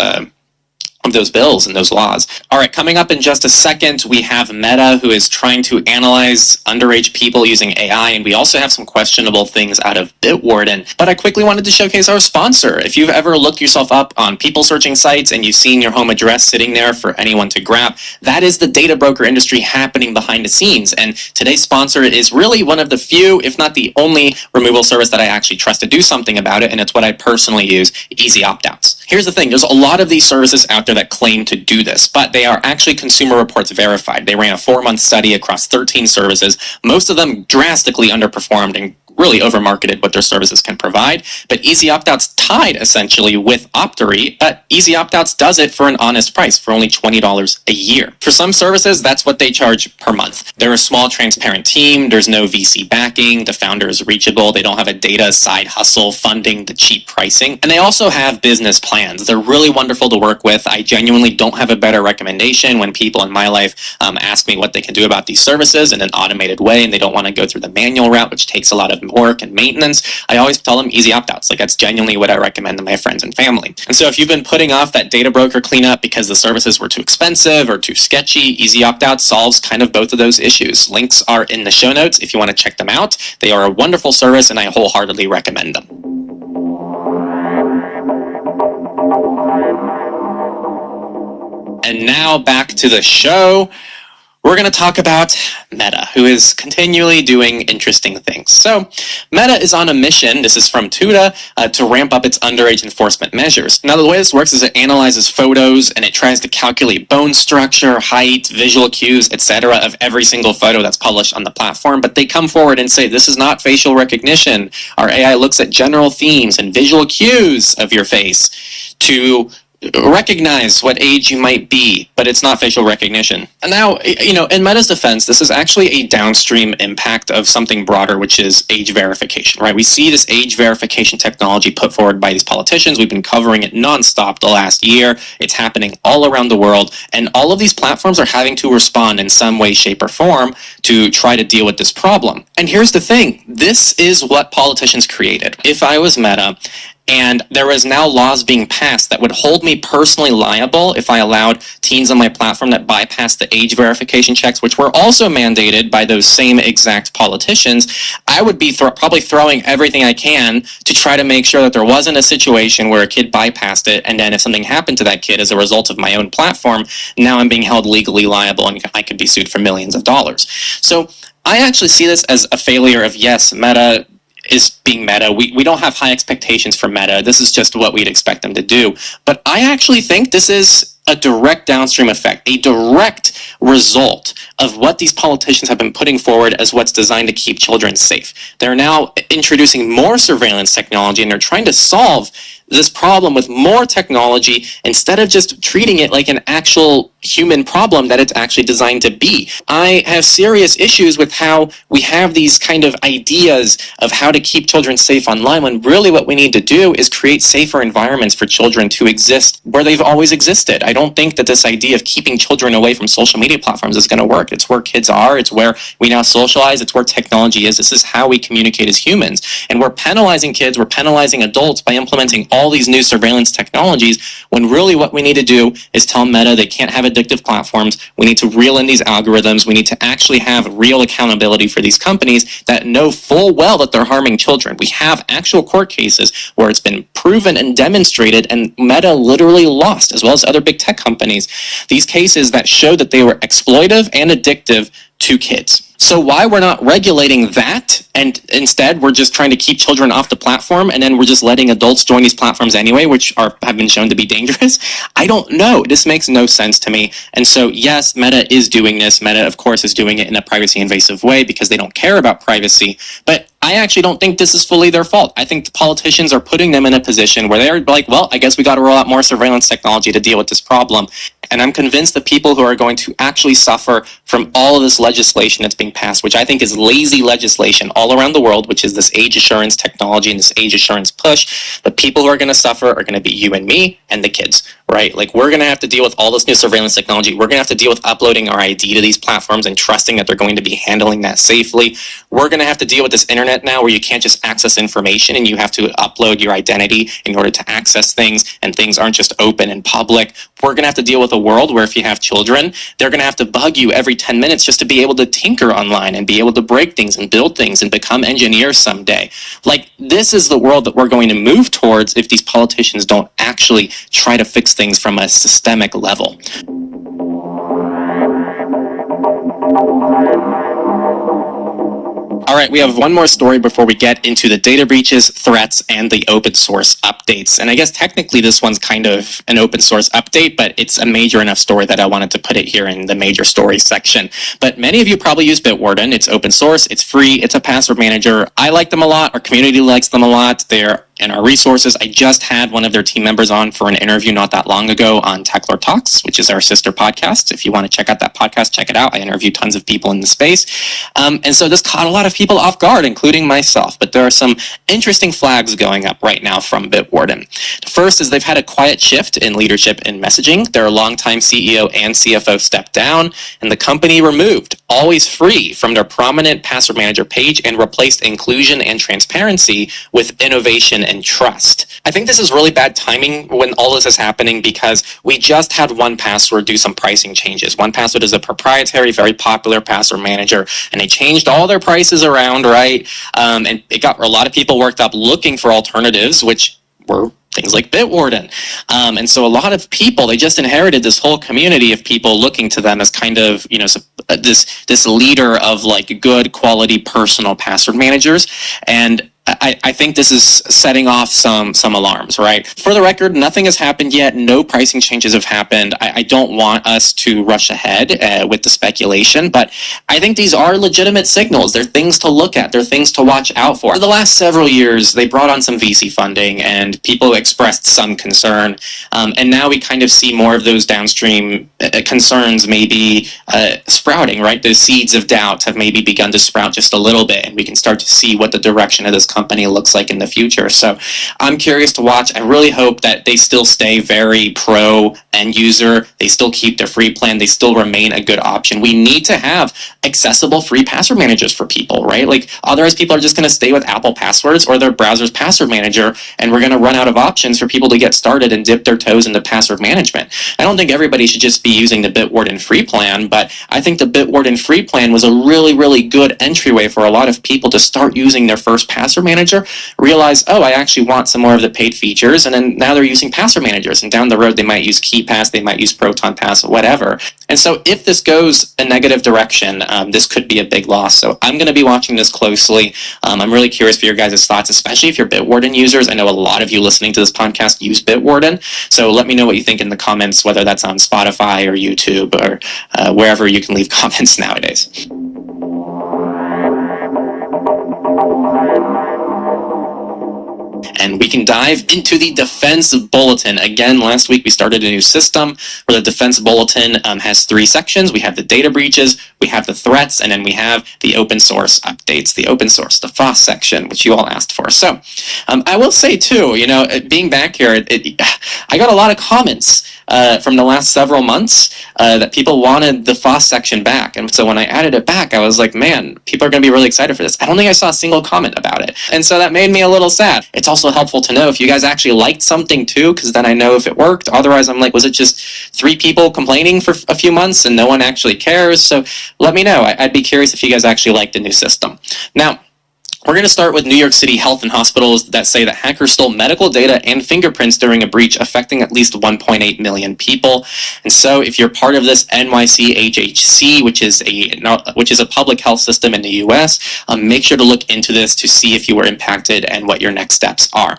bills and those laws. All right, coming up in just a second, we have Meta, who is trying to analyze underage people using AI, and we also have some questionable things out of Bitwarden. But I quickly wanted to showcase our sponsor. If you've ever looked yourself up on people searching sites and you've seen your home address sitting there for anyone to grab, that is the data broker industry happening behind the scenes. And today's sponsor is really one of the few, if not the only, removal service that I actually trust to do something about it, and it's what I personally use, Easy Opt-outs. Here's the thing, there's a lot of these services out there that claim to do this, but they are actually Consumer Reports verified. They ran a 4-month study across 13 services. Most of them drastically underperformed and really overmarketed what their services can provide. But Easy Opt-outs tied essentially with Optory, but Easy Opt-outs does it for an honest price, for only $20 a year. For some services, that's what they charge per month. They're a small, transparent team. There's no VC backing. The founder is reachable. They don't have a data side hustle funding the cheap pricing. And they also have business plans. They're really wonderful to work with. I genuinely don't have a better recommendation when people in my life ask me what they can do about these services in an automated way, and they don't want to go through the manual route, which takes a lot of work and maintenance. I always tell them Easy Opt-outs. Like, that's genuinely what I recommend to my friends and family. And so if you've been putting off that data broker cleanup because the services were too expensive or too sketchy, Easy Opt-out solves kind of both of those issues. Links are in the show notes if you want to check them out. They are a wonderful service, and I wholeheartedly recommend them. And now back to the show. We're going to talk about Meta, who is continually doing interesting things. So Meta is on a mission, this is from Tuda, to ramp up its underage enforcement measures. Now, the way this works is it analyzes photos and it tries to calculate bone structure, height, visual cues, etc. of every single photo that's published on the platform. But they come forward and say, this is not facial recognition. Our AI looks at general themes and visual cues of your face to recognize what age you might be, but it's not facial recognition. And now, in Meta's defense, this is actually a downstream impact of something broader, which is age verification, right? We see this age verification technology put forward by these politicians. We've been covering it nonstop the last year. It's happening all around the world, and all of these platforms are having to respond in some way, shape, or form to try to deal with this problem. And here's the thing, this is what politicians created. If I was Meta, and there was now laws being passed that would hold me personally liable if I allowed teens on my platform that bypassed the age verification checks, which were also mandated by those same exact politicians. I would be probably throwing everything I can to try to make sure that there wasn't a situation where a kid bypassed it, and then if something happened to that kid as a result of my own platform, now I'm being held legally liable and I could be sued for millions of dollars. So I actually see this as a failure of, yes, Meta is being Meta. We don't have high expectations for Meta. This is just what we'd expect them to do. But I actually think this is a direct downstream effect, a direct result of what these politicians have been putting forward as what's designed to keep children safe. They're now introducing more surveillance technology, and they're trying to solve this problem with more technology instead of just treating it like an actual human problem that it's actually designed to be. I have serious issues with how we have these kind of ideas of how to keep children safe online, when really what we need to do is create safer environments for children to exist where they've always existed. I don't think that this idea of keeping children away from social media platforms is going to work. It's where kids are. It's where we now socialize. It's where technology is. This is how we communicate as humans. And we're penalizing kids. We're penalizing adults by implementing all these new surveillance technologies, when really what we need to do is tell Meta they can't have addictive platforms. We need to reel in these algorithms. We need to actually have real accountability for these companies that know full well that they're harming children. We have actual court cases where it's been proven and demonstrated, and Meta literally lost, as well as other big tech companies, these cases that show that they were exploitive and addictive to kids. So why we're not regulating that, and instead we're just trying to keep children off the platform, and then we're just letting adults join these platforms anyway, which have been shown to be dangerous? I don't know. This makes no sense to me. And so yes, Meta is doing this. Meta, of course, is doing it in a privacy invasive way because they don't care about privacy. But I actually don't think this is fully their fault. I think the politicians are putting them in a position where they're like, well, I guess we got to roll out more surveillance technology to deal with this problem. And I'm convinced the people who are going to actually suffer from all of this legislation that's being passed, which I think is lazy legislation all around the world, which is this age assurance technology and this age assurance push, the people who are going to suffer are going to be you and me and the kids, right? Like, we're going to have to deal with all this new surveillance technology. We're going to have to deal with uploading our ID to these platforms and trusting that they're going to be handling that safely. We're going to have to deal with this internet now where you can't just access information and you have to upload your identity in order to access things, and things aren't just open and public. We're going to have to deal with a world where if you have children, they're going to have to bug you every 10 minutes just to be able to tinker online and be able to break things and build things and become engineers someday. Like, this is the world that we're going to move towards if these politicians don't actually try to fix things from a systemic level. All right, we have one more story before we get into the data breaches, threats, and the open source updates. And I guess technically this one's kind of an open source update, but it's a major enough story that I wanted to put it here in the major stories section. But many of you probably use Bitwarden. It's open source, it's free, it's a password manager. I like them a lot, our community likes them a lot. They're in our resources. I just had one of their team members on for an interview not that long ago on Techlore Talks, which is our sister podcast. If you want to check out that podcast, check it out. I interview tons of people in the space. And so this caught a lot of people off guard, including myself. But there are some interesting flags going up right now from Bitwarden. The first is they've had a quiet shift in leadership in messaging. Their longtime CEO and CFO stepped down, and the company removed Always Free from their prominent password manager page and replaced inclusion and transparency with innovation and trust. I think this is really bad timing when all this is happening because we just had 1Password do some pricing changes. 1Password is a proprietary, very popular password manager, and they changed all their prices around, right? And it got a lot of people worked up looking for alternatives, which were things like Bitwarden. And so a lot of people, they just inherited this whole community of people looking to them as kind of, you know, this leader of like good quality personal password managers. And I think this is setting off some alarms, right? For the record, nothing has happened yet. No pricing changes have happened. I don't want us to rush ahead with the speculation, but I think these are legitimate signals. They're things to look at. They're things to watch out for. For the last several years, they brought on some VC funding and people expressed some concern. And now we kind of see more of those downstream concerns maybe sprouting, right? Those seeds of doubt have maybe begun to sprout just a little bit, and we can start to see what the direction of this company looks like in the future. So I'm curious to watch. I really hope that they still stay very pro end user. They still keep their free plan. They still remain a good option. We need to have accessible free password managers for people, right? Like, otherwise people are just going to stay with Apple passwords or their browser's password manager, and we're going to run out of options for people to get started and dip their toes into password management. I don't think everybody should just be using the Bitwarden free plan, but I think the Bitwarden free plan was a really, really good entryway for a lot of people to start using their first password manager, realize, oh, I actually want some more of the paid features, and then now they're using password managers, and down the road they might use KeyPass, they might use Proton Pass, whatever. And so if this goes a negative direction, this could be a big loss. So I'm going to be watching this closely. I'm really curious for your guys' thoughts, especially if you're Bitwarden users. I know a lot of you listening to this podcast use Bitwarden, so let me know what you think in the comments, whether that's on Spotify or YouTube or wherever you can leave comments nowadays. And we can dive into the Defense Bulletin. Again, last week we started a new system where the Defense Bulletin has 3 sections. We have the data breaches, we have the threats, and then we have the open source updates, the open source, the FOSS section, which you all asked for. So I will say too, you know, being back here, I got a lot of comments from the last several months that people wanted the FOSS section back. And so when I added it back, I was like, man, people are going to be really excited for this. I don't think I saw a single comment about it. And so that made me a little sad. It's also helpful to know if you guys actually liked something too, because then I know if it worked. Otherwise, I'm like, was it just 3 people complaining for a few months and no one actually cares? So let me know. I'd be curious if you guys actually liked the new system. Now, We're going to start with New York City Health and Hospitals that say that hackers stole medical data and fingerprints during a breach affecting at least 1.8 million people. And so if you're part of this NYC HHC, which is a public health system in the US, make sure to look into this to see if you were impacted and what your next steps are.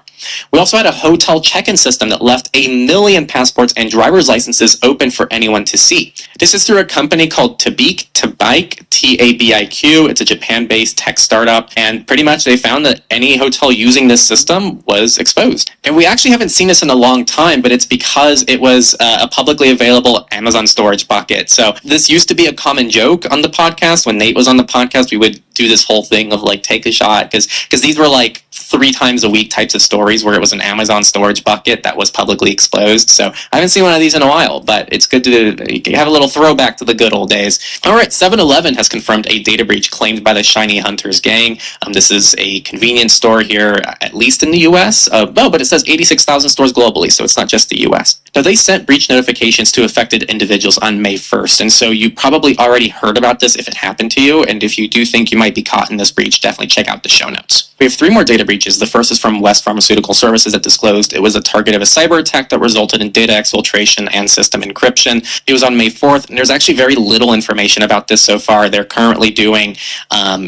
We also had a hotel check-in system that left 1 million passports and driver's licenses open for anyone to see. This is through a company called Tabiq, Tabiq. It's a Japan-based tech startup, and pretty much they found that any hotel using this system was exposed. And we actually haven't seen this in a long time, but it's because it was a publicly available Amazon storage bucket. So this used to be a common joke on the podcast. When Nate was on the podcast, we would do this whole thing of like, take a shot, because these were like 3 times a week types of stories where it was an Amazon storage bucket that was publicly exposed. So I haven't seen one of these in a while, but it's good to have a little throwback to the good old days. All right, 7-Eleven has confirmed a data breach claimed by the Shiny Hunters gang. This is a convenience store here, at least in the US. But it says 86,000 stores globally, so it's not just the US. Now, they sent breach notifications to affected individuals on May 1st, and so you probably already heard about this if it happened to you, and if you do think you might be caught in this breach, definitely check out the show notes. We have 3 more data breaches. The first is from West Pharmaceutical Services that disclosed it was a target of a cyber attack that resulted in data exfiltration and system encryption. It was on May 4th, and there's actually very little information about this so far. They're currently doing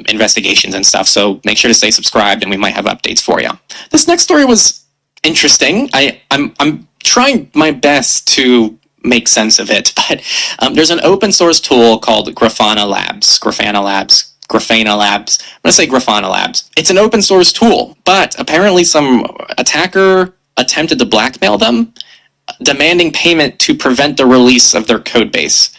investigations and stuff, so make sure to stay subscribed, and we might have updates for you. This next story was interesting. I'm trying my best to make sense of it, but there's an open source tool called Grafana Labs. I'm going to say Grafana Labs. It's an open source tool, but apparently some attacker attempted to blackmail them, demanding payment to prevent the release of their code base.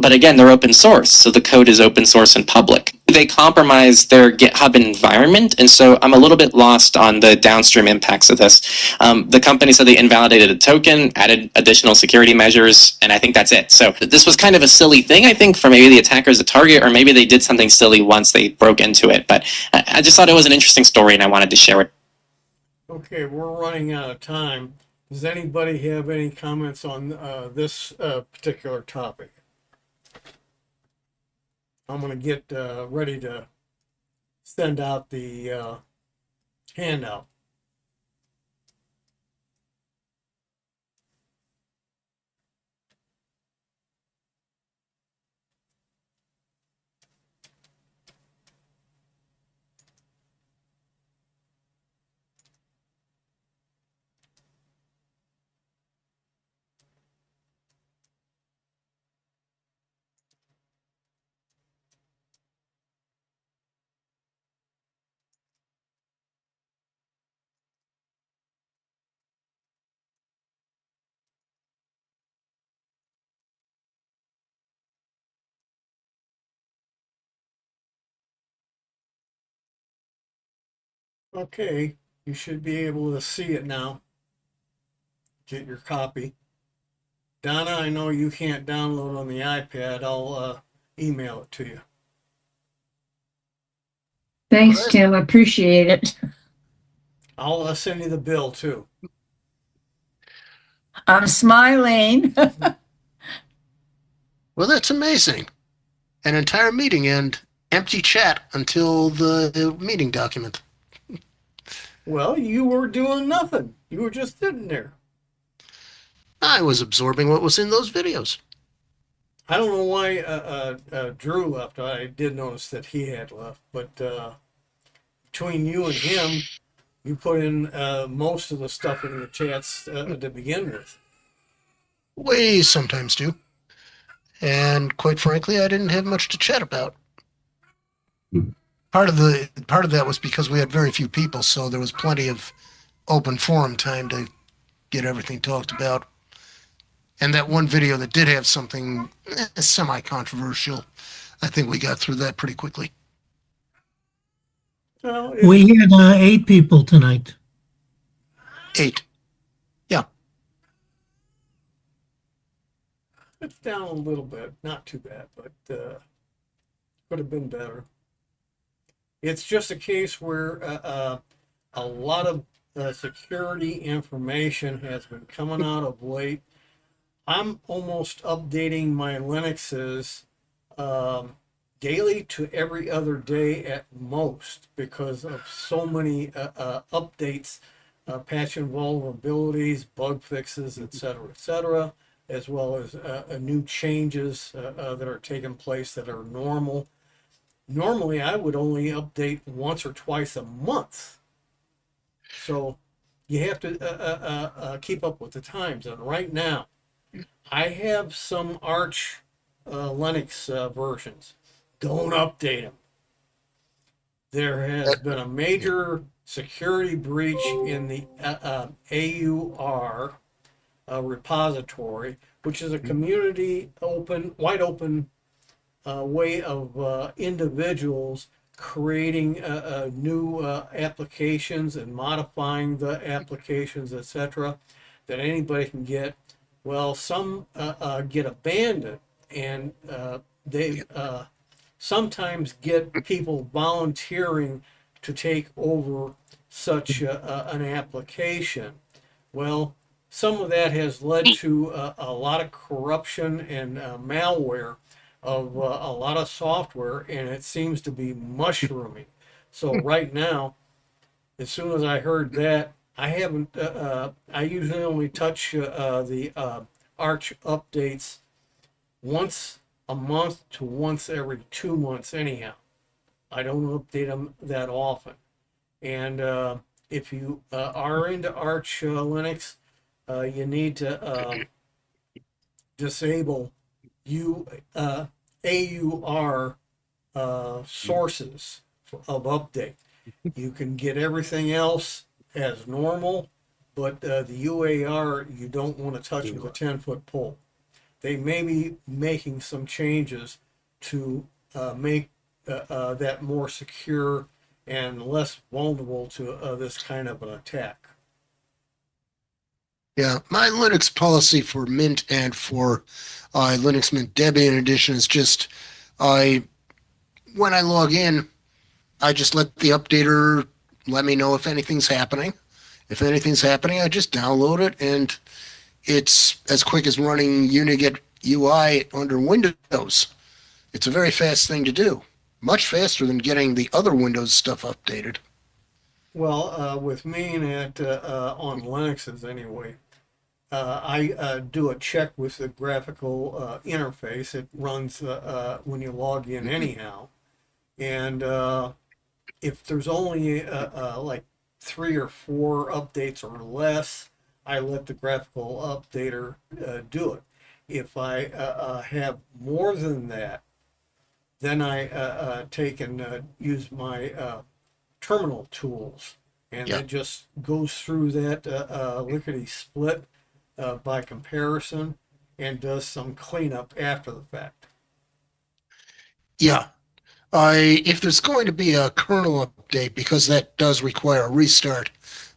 But again, they're open source, so the code is open source and public. They compromise their GitHub environment, and so I'm a little bit lost on the downstream impacts of this. The company said they invalidated a token, added additional security measures, and I think that's it. So this was kind of a silly thing, I think, for maybe the attackers to target, or maybe they did something silly once they broke into it. But I just thought it was an interesting story, and I wanted to share it. Okay, we're running out of time. Does anybody have any comments on this particular topic? I'm going to get ready to send out the handout. Okay, you should be able to see it now. Get your copy. Donna, I know you can't download on the iPad. I'll email it to you. Thanks, Tim. I appreciate it. I'll send you the bill too. I'm smiling. Well, that's amazing. An entire meeting and empty chat until the meeting document. Well, you were doing nothing. You were just sitting there. I was absorbing what was in those videos. I don't know why Drew left. I did notice that he had left, but between you and him, you put in most of the stuff in the chats to begin with. We sometimes do. And quite frankly, I didn't have much to chat about. Part of that was because we had very few people, so there was plenty of open forum time to get everything talked about. And that one video that did have something semi-controversial, I think we got through that pretty quickly. Well, We had 8 people tonight. 8. Yeah. it's down a little bit. Not too bad, but could have been better. It's just a case where a lot of security information has been coming out of late. I'm almost updating my Linuxes daily to every other day at most because of so many updates, patching vulnerabilities, bug fixes, et cetera, as well as new changes that are taking place that are normal. Normally, I would only update once or twice a month. So you have to keep up with the times. And right now, I have some Arch Linux versions. Don't update them. There has been a major security breach in the AUR repository, which is a community open, wide open way of individuals creating new applications and modifying the applications, etc., that anybody can get. Well, some get abandoned, and they sometimes get people volunteering to take over such an application. Well, some of that has led to a lot of corruption and malware of a lot of software, and it seems to be mushrooming. So right now, as soon as I heard that, I haven't. I usually only touch the Arch updates once a month to once every 2 months. Anyhow, I don't update them that often. And if you are into Arch Linux, you need to disable AUR sources of update. You can get everything else as normal, but the UAR you don't want to touch with a 10-foot pole. They may be making some changes to make that more secure and less vulnerable to this kind of an attack. Yeah, my Linux policy for Mint and for Linux Mint Debian Edition is just when I log in, I just let the updater let me know if anything's happening. If anything's happening, I just download it, and it's as quick as running Unigit UI under Windows. It's a very fast thing to do, much faster than getting the other Windows stuff updated. Well, with me and on Linux's anyway, I do a check with the graphical interface. It runs when you log in anyhow. And if there's only like 3 or 4 updates or less, I let the graphical updater do it. If I have more than that, then I take and use my terminal tools, and Yeah. it just goes through that lickety split by comparison and does some cleanup after the fact. Yeah. If there's going to be a kernel update, because that does require a restart,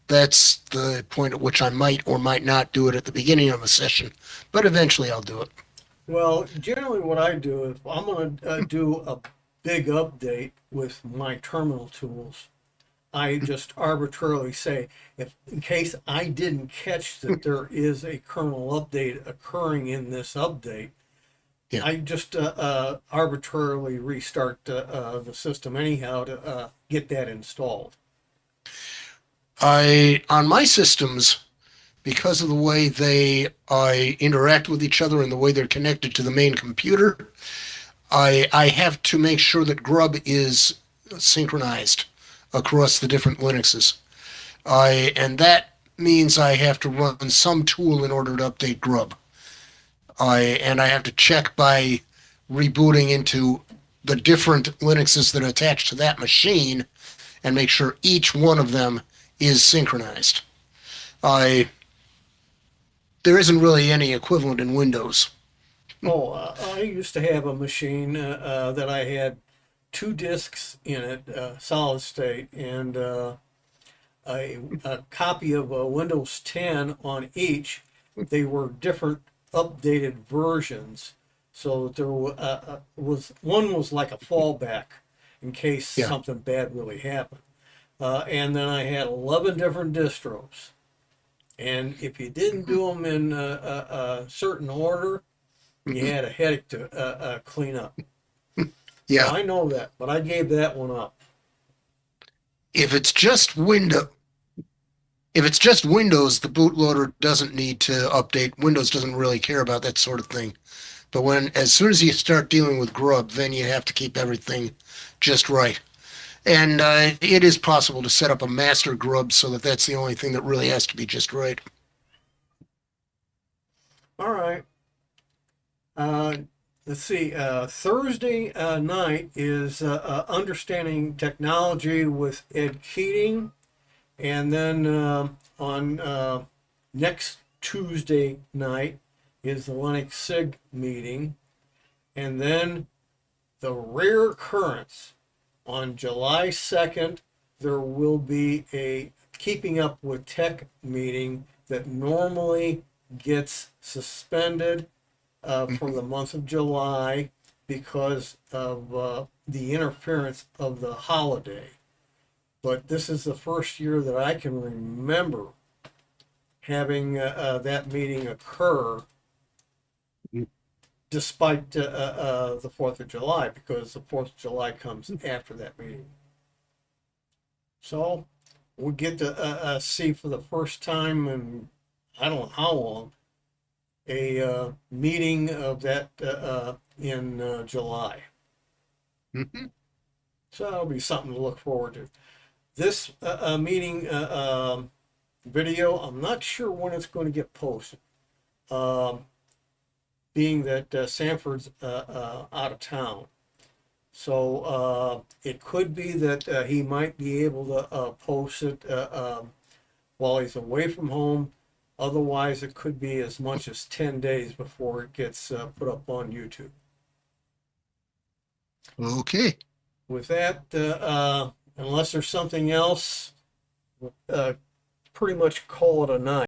that's the point at which I might or might not do it at the beginning of a session, but eventually I'll do it. Well, generally what I do is I'm going to do a big update with my terminal tools. I just arbitrarily say, if in case I didn't catch that there is a kernel update occurring in this update, Yeah. I just arbitrarily restart the system anyhow to get that installed. On my systems, because of the way I interact with each other and the way they're connected to the main computer, I have to make sure that grub is synchronized across the different Linuxes. And that means I have to run some tool in order to update grub. And I have to check by rebooting into the different Linuxes that are attached to that machine and make sure each one of them is synchronized. There isn't really any equivalent in Windows. Oh, I used to have a machine that I had 2 disks in it, solid state, and a copy of Windows 10 on each. They were different updated versions, so there was one was like a fallback in case Yeah. something bad really happened. And then I had 11 different distros, and if you didn't do them in a certain order, you had a headache to clean up. So Yeah. I know that, but I gave that one up. If it's just Windows, the bootloader doesn't need to update. Windows doesn't really care about that sort of thing. But as soon as you start dealing with grub, then you have to keep everything just right. And it is possible to set up a master grub so that that's the only thing that really has to be just right. All right. Let's see. Thursday night is Understanding Technology with Ed Keating. And then on next Tuesday night is the Linux SIG meeting. And then the Rare Occurrence. On July 2nd, there will be a Keeping Up with Tech meeting that normally gets suspended for the month of July because of the interference of the holiday. But this is the first year that I can remember having that meeting occur despite the 4th of July, because the 4th of July comes after that meeting. So we get to see for the first time in I don't know how long a meeting of that in July. So that'll be something to look forward to. This meeting video, I'm not sure when it's going to get posted. Being that Sanford's out of town. So it could be that he might be able to post it while he's away from home. Otherwise, it could be as much as 10 days before it gets put up on YouTube. Okay. With that, unless there's something else, pretty much call it a night.